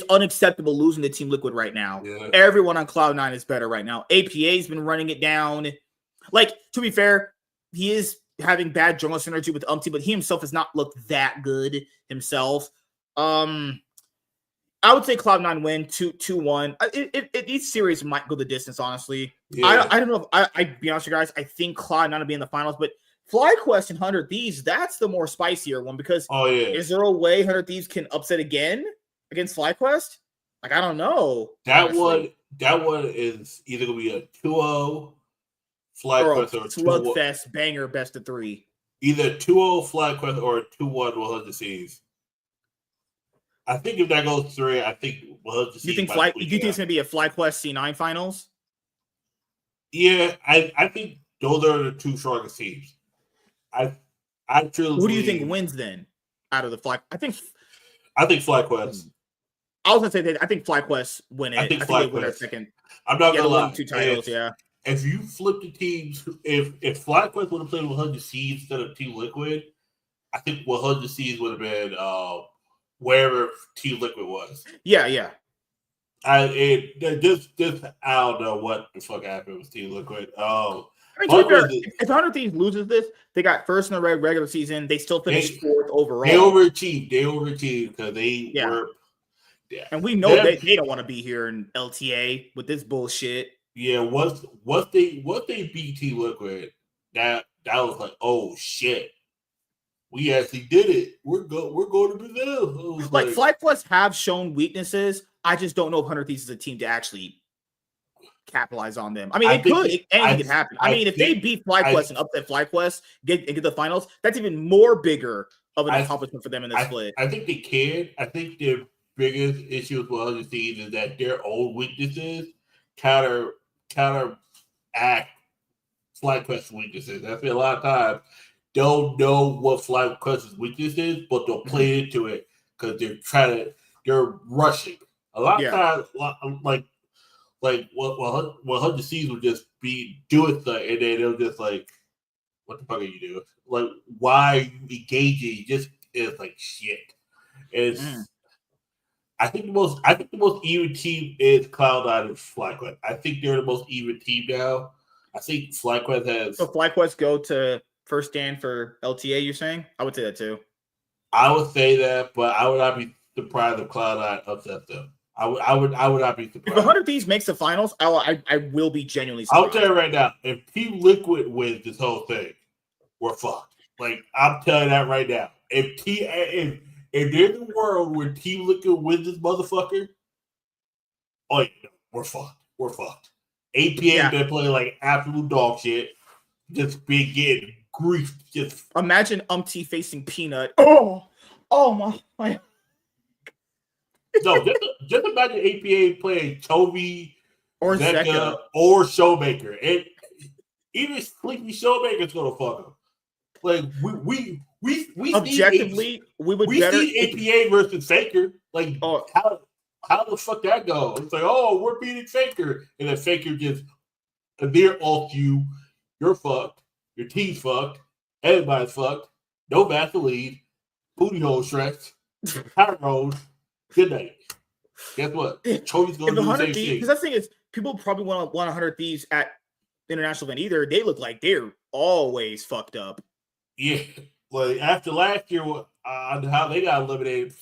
unacceptable losing to Team Liquid right now. Yeah. Everyone on Cloud9 is better right now. APA's been running it down. Like, to be fair, he is having bad jungle synergy with but he himself has not looked that good himself. I would say Cloud9 win 2-1. Each series might go the distance, honestly. Yeah. I don't know if I'd be honest with you guys. I think Cloud9 will be in the finals, but FlyQuest and 100 Thieves, that's the more spicier one because is there a way 100 Thieves can upset again against FlyQuest? Like, I don't know. That one is either gonna be a 2-0 FlyQuest or a slugfest banger best of 3. Either 2-0 FlyQuest or a 2-1 100 Thieves. I think if that goes 3, I think we'll have to see. Do you think it's gonna be a FlyQuest C9 finals? Yeah, I think those are the two strongest teams. I truly. Who do you think wins then out of the Fly? I think FlyQuest. I was gonna say that I think FlyQuest win it. I think they win their second. I'm not gonna lie. 2 titles, If you flip the teams, if FlyQuest would have played 100 Seeds instead of Team Liquid, I think 100 Seeds would have been wherever Team Liquid was. Yeah. I don't know what the fuck happened with Team Liquid. I mean, if 100 Thieves loses this, they got first in the regular season. They still finished 4th overall. They overachieved because they were. Yeah. And we know they don't want to be here in LTA with this bullshit. Yeah, once they beat Team Liquid, that was like, oh shit. we actually did it. We're going to Brazil. Like FlyQuest have shown weaknesses. I just don't know if 100 Thieves is a team to actually capitalize on them. I mean, anything could happen. I mean, if they beat FlyQuest and upset FlyQuest, get the finals, that's even more bigger of an accomplishment for them in this split. I think they can. I think their biggest issue with 100 Thieves is that their own weaknesses counteract FlyQuest weaknesses. I feel a lot of times don't know what FlyQuest's weakness is, but they'll play into it because they're rushing. A lot of times, like what 100 Thieves will just be doing stuff, and then they'll just like, what the fuck are you doing? Like, why are you engaging? Just it's like shit. It's I think the most even team is Cloud9 and FlyQuest. I think they're the most even team now. I think FlyQuest has. So FlyQuest go to first stand for LTA. You're saying? I would say that too. I would say that, but I would not be surprised if Cloud9 upset them. I would not be surprised. If 100 Thieves makes the finals, I will be genuinely surprised. I'll tell you right now, if Team Liquid wins this whole thing, we're fucked. Like, I'm telling you that right now. If there's a world where Team Liquid wins this motherfucker, oh yeah, we're fucked. We're fucked. APA been playing like absolute dog shit. Just been getting grief. Just imagine Umpty facing Peanut. Oh my. No, just imagine APA playing Toby or Zeka or Showmaker, and even Sleepy Showmaker's gonna fuck him. Like we objectively, we see APA versus Faker. Like how the fuck that go? It's like, oh, we're beating Faker, and then Faker just they're off you. You're fucked. Your team's fucked. Everybody's fucked. No Vaseline. Booty hole stretched. High road. Good night. Guess what? Chody's going to do the same thing. Because that thing is, people probably want 100 Thieves at the international event either. They look like they're always fucked up. Yeah. Well, after last year, how they got eliminated,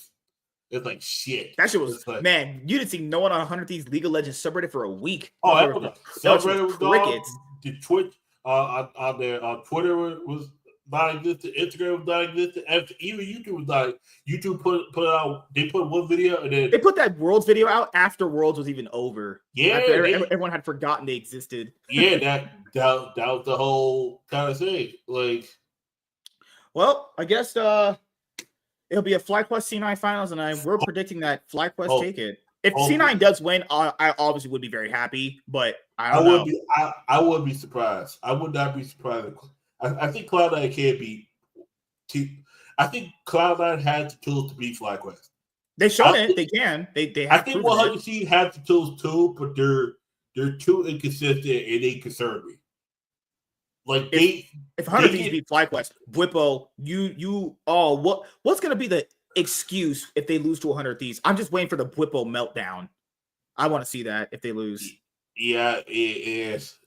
it's like shit. That shit was, like, man, you didn't see no one on 100 Thieves League of Legends subreddit for a week. Oh, that was subreddit was crickets. The Twitch on Twitter was not existent. Instagram was not existent. Even YouTube was not. YouTube put out. They put one video and then they put that Worlds video out after Worlds was even over. Yeah, everyone had forgotten they existed. Yeah, that was the whole kind of thing. Like, well, I guess it'll be a FlyQuest C9 finals, and we're predicting that FlyQuest take it. If C9 does win, I obviously would be very happy, but I don't know. I would be surprised. I would not be surprised. I think Cloud9 can beat. I think Cloud9 has the tools to beat FlyQuest. They've shown it. They can. They have. I think 100 Thieves has the tools too, but they're too inconsistent and they concern me. Like if 100 Thieves beat FlyQuest, Whippo, what's gonna be the excuse if they lose to 100 Thieves? I'm just waiting for the Whippo meltdown. I want to see that if they lose. Yeah, it is.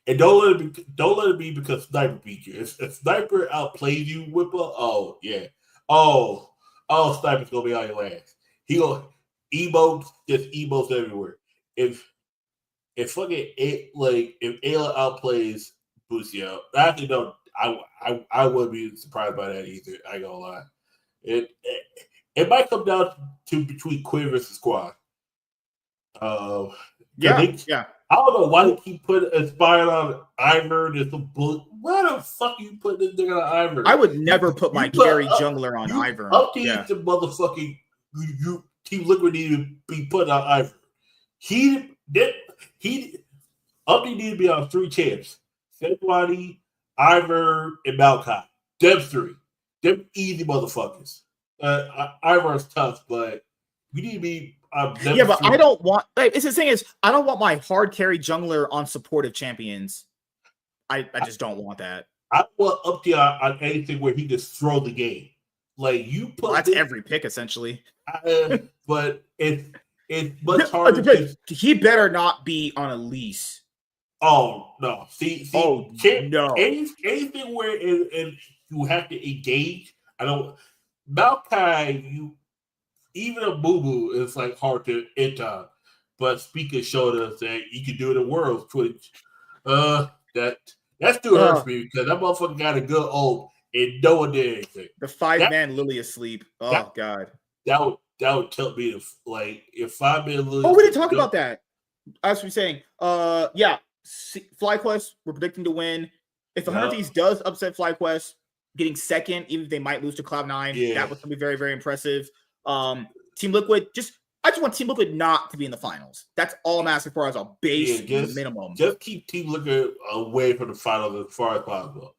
And don't let it be because Sniper beat you. If Sniper outplays you, Whippo, oh yeah. Oh, Sniper's gonna be on your ass. He gonna emotes everywhere. If fucking if Ayla outplays Lucio, actually no, I wouldn't be surprised by that either. I ain't gonna lie. It might come down to between Quinn versus Squad. Yeah. I don't know why they keep putting Inspired on Ivern and some bullet. Why the fuck you put this nigga on Ivern? I would never put my carry jungler on Ivern. Update the motherfucking you Team Liquid need to be put on Ivern. Update need to be on 3 champs: Senwani, Ivern, and Maokai. Them 3. Them easy motherfuckers. Ivern's tough, but we need to be. But I don't want. It's the thing is, I don't want my hard carry jungler on supportive champions. I just don't want that. I want Upti on anything where he just throw the game. Like you put. Well, that's every pick essentially. But it's much harder. He better not be on a lease. Oh no! See no. Anything where you have to engage. I don't. Maokai, even a boo-boo is like hard to enter. But Speaker showed us that you can do it in Worlds Twitch. That still hurts me because that motherfucker got a good old and no one did anything. The 5-man Lily asleep. Oh God. That would tell me if 5-man Lily. Oh, we didn't talk about that. As we're saying, yeah, FlyQuest, we're predicting to win. If 100 Thieves does upset FlyQuest, getting second, even if they might lose to Cloud9, that was going to be very, very impressive. Team Liquid, I just want Team Liquid not to be in the finals. That's all I'm asking for as a base minimum. Just keep Team Liquid away from the finals as far as possible.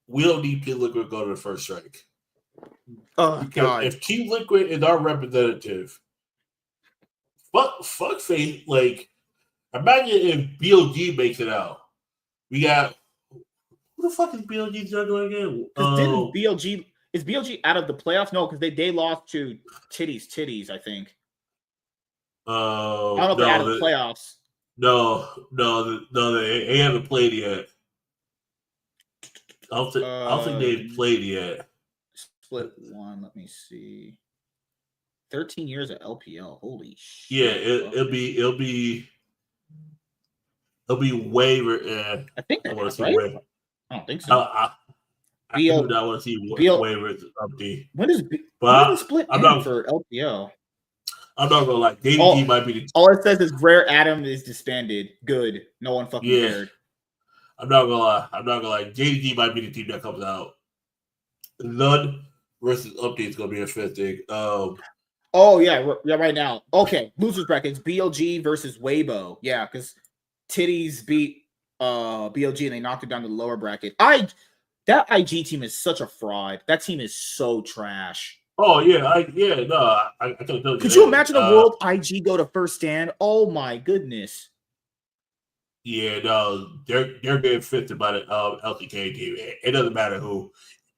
We don't need Team Liquid to go to the first strike. Oh, God. If Team Liquid is our representative, fuck faith, like, imagine if BLG makes it out. We got, who the fuck is BLG juggling again? Because is BLG out of the playoffs? No, because they lost to Titties, I think. I don't know if they're out of the playoffs. No, they haven't played yet. I don't think they've played yet. Split one. Let me see. 13 years of LPL. Holy shit! Yeah, it'll be waiver. I think I want to see right? waiver. I don't think so. I do not want to see waivers of the. When is the split end for LPL? I'm not gonna lie. JDG might be the. All it says is Rare Adam is disbanded. Good. No one fucking cared. I'm not gonna lie. JDG might be the team that comes out. None versus Update is gonna be interesting. Oh yeah, right now. Okay, losers brackets: BLG versus Weibo. Yeah, because Titties beat BLG and they knocked it down to the lower bracket. That IG team is such a fraud. That team is so trash. Oh yeah, I could tell you. Could you imagine a world IG go to first stand? Oh my goodness. Yeah, no, they're getting fisted by the LTA team. It doesn't matter who.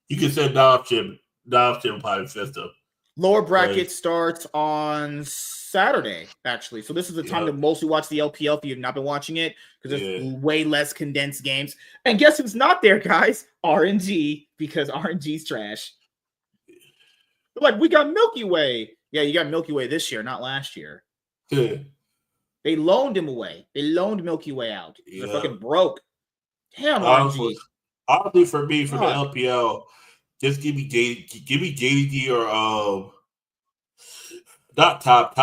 You can send Dom probably fist them. Lower bracket starts on Saturday, actually. So this is the time to mostly watch the LPL if you've not been watching it, because there's way less condensed games. And guess who's not there, guys? RNG, because RNG's trash. Like, we got Milky Way. Yeah, you got Milky Way this year, not last year. Yeah. They loaned him away. They loaned Milky Way out. They're fucking broke. Damn, honestly, for me, for the LPL, just give me JDG or not top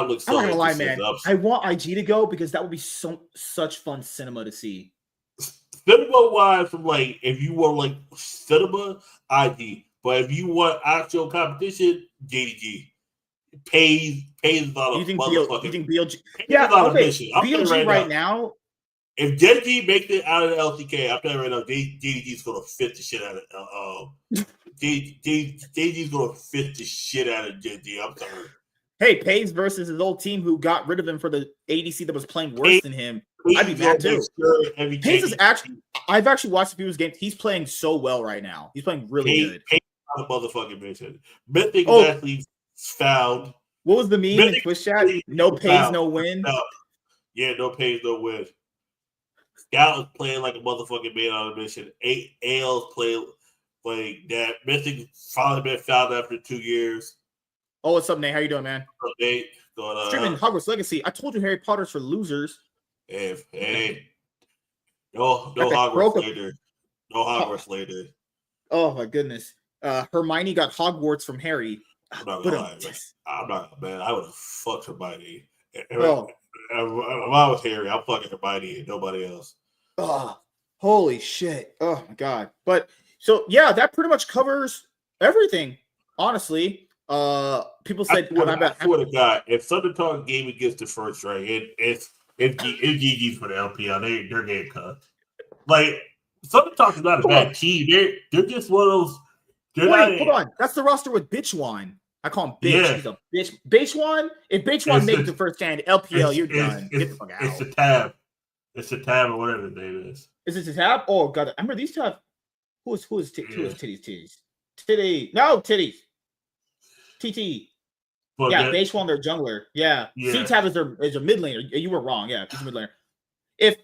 looks. I'm not gonna lie, man. I want IG to go because that would be such fun cinema to see. Cinema wise, from like if you want like cinema, IG. But if you want actual competition, JDG pays a lot of motherfucking. You think BLG? Yeah, okay. BLG right now. If JDG makes it out of the LTK, I'm telling you right now, JDG's gonna fit the shit out of JDG's gonna fit the shit out of JD. I'm sorry. Hey, Pays versus his old team who got rid of him for the ADC that was playing worse than him. I'd be mad too. Pays is I've actually watched a few of his games. He's playing so well right now. He's playing really good. A motherfucking mission. Mythic actually found. What was the meme in Twitch chat? No pays, no win. Yeah, no pays, no win. Scout is playing like a motherfucking man on a mission. AL's playing like that. Mythic finally been found after 2 years. Oh, what's up, Nate? How you doing, man? What's up, Nate? Streaming Hogwarts Legacy. I told you Harry Potter's for losers. Hey. No Hogwarts later. No Hogwarts later. Oh my goodness. Hermione got Hogwarts from Harry. I'm not gonna lie, man. I would have fucked Hermione. If I was Harry, I'm fucking Hermione and nobody else. Oh, holy shit. Oh my god. But so yeah, that pretty much covers everything. Honestly. People said I swear to God, if Thundertalk Gaming gets the first right, it's GG's for the LPL. They're getting cut. Like Thundertalk is not a bad team. They're just one of those. Wait, hold on. That's the roster with Bitchwan. I call him Bitch. Yeah. He's a bitch. Bitchwan? If Bitchwan makes the first stand LPL, you're done. Get the fuck out. It's the tab. It's the tab or whatever the name is. Is it the tab? Oh god. I remember these tab. Who is titties? Titty. No, titties. TT. But yeah, Bitchwan, their jungler. Yeah. C-tab is their mid laner. You were wrong. Yeah, he's a mid laner. If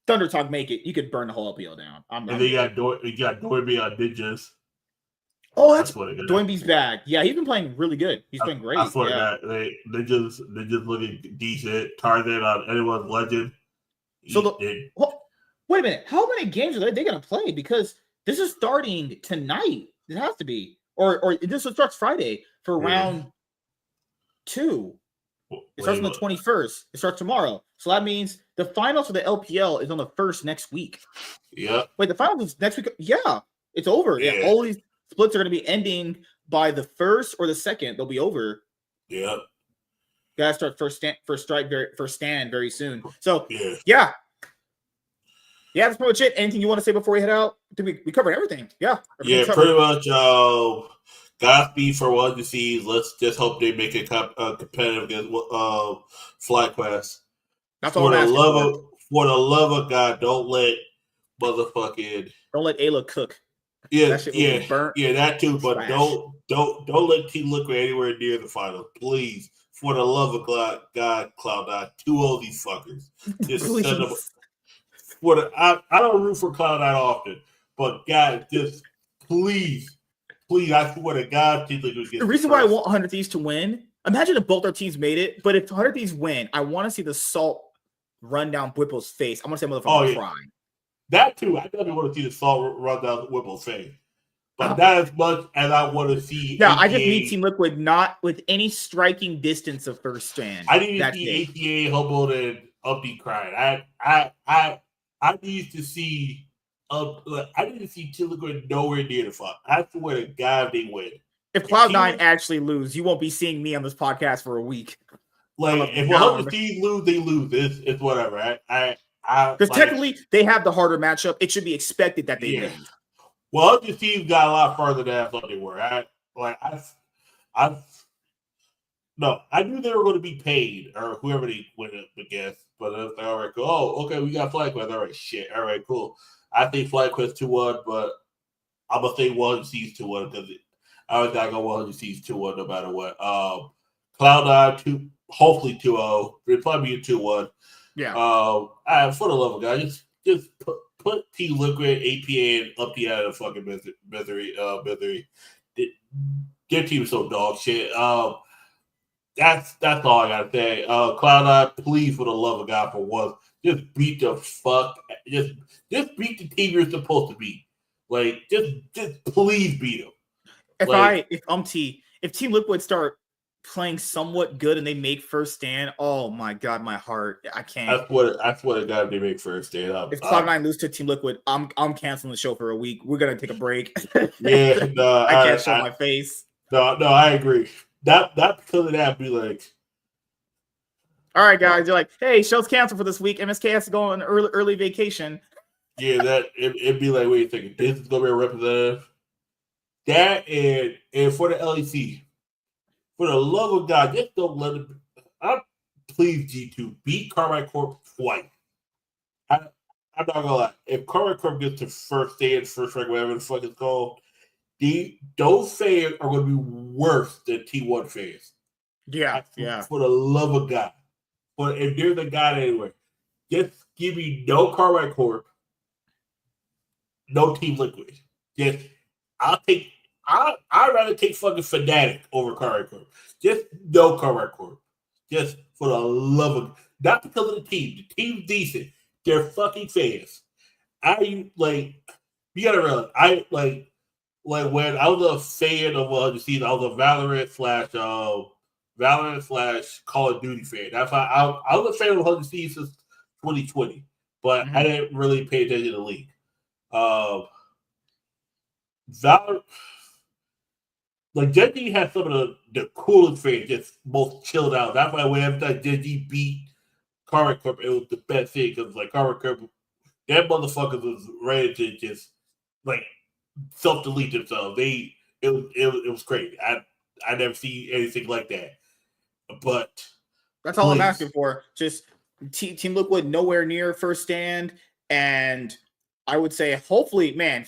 Thundertalk make it, you could burn the whole LPL down. And then you got Dorby on Ninjas. Oh, that's Doinby's back. Yeah, he's been playing really good. He's been great. I swear that they just looking decent. Tarzan on anyone's legend. So wait a minute. How many games are they gonna play? Because This is starting tonight. It has to be. Or this starts Friday for round 2. It starts on the 21st. It starts tomorrow. So that means the finals for the LPL is on the 1st next week. Yep. Wait, the finals is next week? Yeah. It's over. Yeah. All these splits are going to be ending by the 1st or the 2nd. They'll be over. Yep. Gotta start first stand very soon. So yeah, that's pretty much it. Anything you want to say before we head out? We covered everything. Yeah, pretty much. Godspeed for one of the seeds. Let's just hope they make it competitive against FlyQuest. That's all I'm asking for. For the love of God, don't let Ayla cook. Yeah, that shit will be burnt. Yeah, that too. But don't let Team Liquid anywhere near the final, please. For the love of God, Cloud9, 2-0 these fuckers. Just send them. I don't root for Cloud9 often, but God, just please, I swear to God, Team Liquid gets the reason why I want 100 Thieves to win. Imagine if both our teams made it, but if 100 Thieves win, I want to see the salt run down Whipple's face. I want to see motherfucker cry. That too. I definitely want to see the salt run down Whipple's face. But not as much as I want to see. Yeah, I just need Team Liquid not with any striking distance of first stand. I need to see ATA, Humboldt, and Upbeat crying. I need to see Team Liquid nowhere near the fuck. I swear to God they win. If Cloud9 actually lose, you won't be seeing me on this podcast for a week. Like if 100 Thieves lose, they lose. It's whatever. Because technically they have the harder matchup. It should be expected that they win. Well, other teams got a lot further than I thought they were. I knew they were going to be paid or whoever they went up against. But I was like, all right, cool. Oh, okay, we got FlyQuest. All right, shit. All right, cool. I think FlyQuest 2-1, but I'm gonna say 100 Thieves 2-1 because I was gotta go 100 Thieves 2-1 no matter what. Cloud9 hopefully 2-0. It'll probably be a 2-1. Yeah. For the love of God, just put Team Liquid, APA, and LTA out of fucking misery. Their team is so dog shit. That's all I gotta say. Cloud9, please, for the love of God, for once, just beat the fuck. Just beat the team you're supposed to beat. Like, just please beat them. If Team Liquid start playing somewhat good and they make first stand, oh my God, my heart, I can't. I swear to God, they make first stand. If Cloud9 lose to Team Liquid, I'm canceling the show for a week. We're gonna take a break. No, I can't show my face. No, I agree. That because of that, be like, all right, guys, you're like, hey, show's canceled for this week. MSK has to go on early vacation. Yeah, it'd be like, wait a second, this is gonna be a representative. That and for the LEC. For the love of God, just don't let him. Please, G2, beat Carmine Corp twice. I'm not gonna lie. If Carmine Corp gets to first stage, first rank, whatever the fuck it's called, those fans are going to be worse than T1 fans. Yeah. For the love of God. But if there's a God anywhere, just give me no Carmine Corp, no Team Liquid. I'd rather take fucking Fnatic over Carmine Corp. Just no Carmine Corp. Just for the love of, not because of the team. The team's decent. They're fucking fans. You gotta realize, when I was a fan of the season, I was a Valorant / Call of Duty fan. That's why I was a fan of 100 Seasons since 2020, but I didn't really pay attention to the league. Valorant, Gen G has some of the coolest fans, just most chilled out. That's why whenever Gen G beat Carmine Corp, it was the best thing because Carmine Corp, that motherfuckers was ready to just self-delete themselves. It was crazy. I never see anything like that. But that's all I'm asking for. Just Team Liquid nowhere near first stand, and I would say hopefully, man,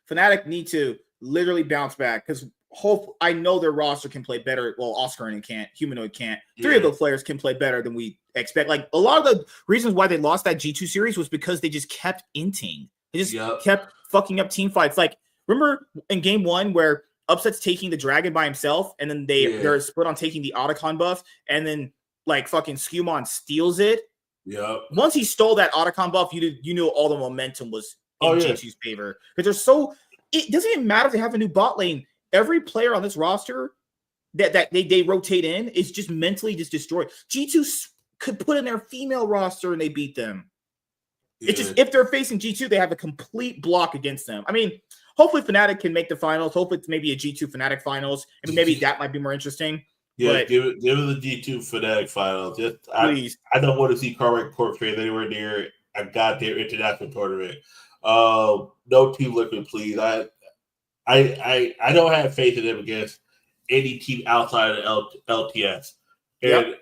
Fnatic need to literally bounce back because I know their roster can play better. Well, Oscar can't, Humanoid can't. Three of those players can play better than we expect. Like a lot of the reasons why they lost that G2 series was because they just kept inting. They just kept fucking up team fights. Like remember in game 1 where Upset's taking the dragon by himself, and then they're split on taking the Otacon buff, and then fucking Skewmon steals it. Yeah. Once he stole that Otacon buff, you knew all the momentum was in Oh yeah. G2's favor because they're so. It doesn't even matter if they have a new bot lane. Every player on this roster that they rotate in is just mentally just destroyed. G2 could put in their female roster and they beat them. Yeah. It's just if they're facing G2, they have a complete block against them. I mean, hopefully Fnatic can make the finals. Hopefully it's maybe a G2 Fnatic finals. I mean, maybe that might be more interesting. Yeah, but give it the G2 Fnatic finals. Just please. I don't want to see Carmack Court fans anywhere near a goddamn international tournament. No Team Liquid, please. I don't have faith in them against any team outside of LTS. And, Yep.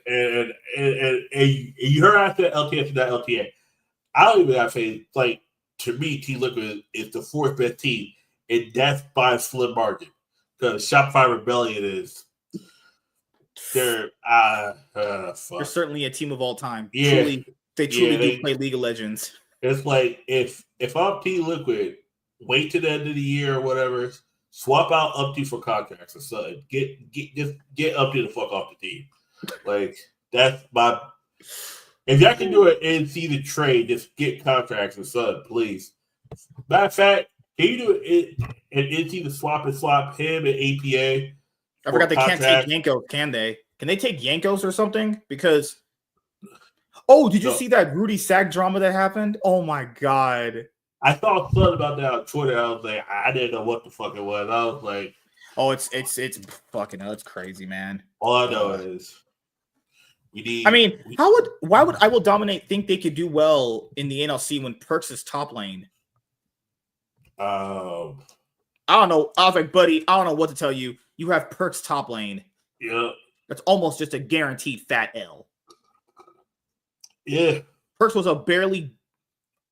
and you heard I said LTS and not LTA. I don't even have faith. Like, to me, Team Liquid is the fourth best team, and that's by a slim margin. Because Shopify Rebellion is they're certainly a team of all time. Yeah, They truly do play League of Legends. It's like if I'm Team Liquid, wait to the end of the year or whatever, swap out Upty for contracts or something. Get Upty the fuck off the team. Like, that's my. If y'all can do it and see the trade, just get contracts or something, please. Matter of fact, can you do it and NC to swap him and APA? I forgot they can't take Yankos, can they? Can they take Yankos or something? Because did you see that Rudy Sack drama that happened? Oh my god. I saw something about that on Twitter. I was like, I didn't know what the fuck it was. I was like, it's fucking hell, it's crazy, man. All I know is why would I Will Dominate think they could do well in the NLC when Perks is top lane? I don't know. I was like, buddy, I don't know what to tell you. You have Perks top lane. Yeah. That's almost just a guaranteed fat L. Yeah. Perks was a barely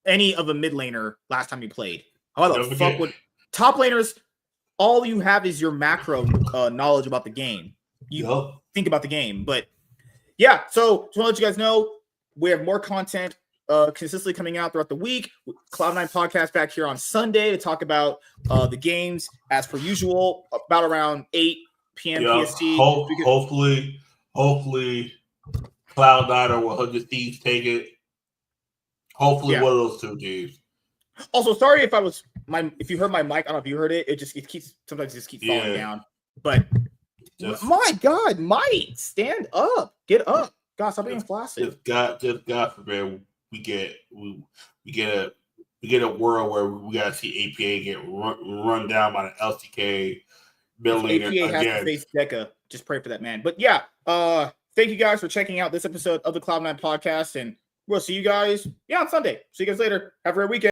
any of a mid laner last time he played. How the fuck would top laners? All you have is your macro knowledge about the game. You think about the game, but yeah. So just want to let you guys know we have more content consistently coming out throughout the week. Cloud9 podcast back here on Sunday to talk about the games as per usual, about around 8 p.m. PST. Hopefully, Cloud9 or 100 Thieves take it. Hopefully, one of those two teams. Also, sorry if you heard my mic. I don't know if you heard it. It keeps falling down. But my God, Mike, stand up, get up. God, stop being flaccid. Just God forbid we get a world where we gotta see APA get run down by the LCK middle laner again. APA has to face Deca. Just pray for that man. But yeah, thank you guys for checking out this episode of the Cloud9 podcast, and we'll see you guys on Sunday. See you guys later. Have a great weekend.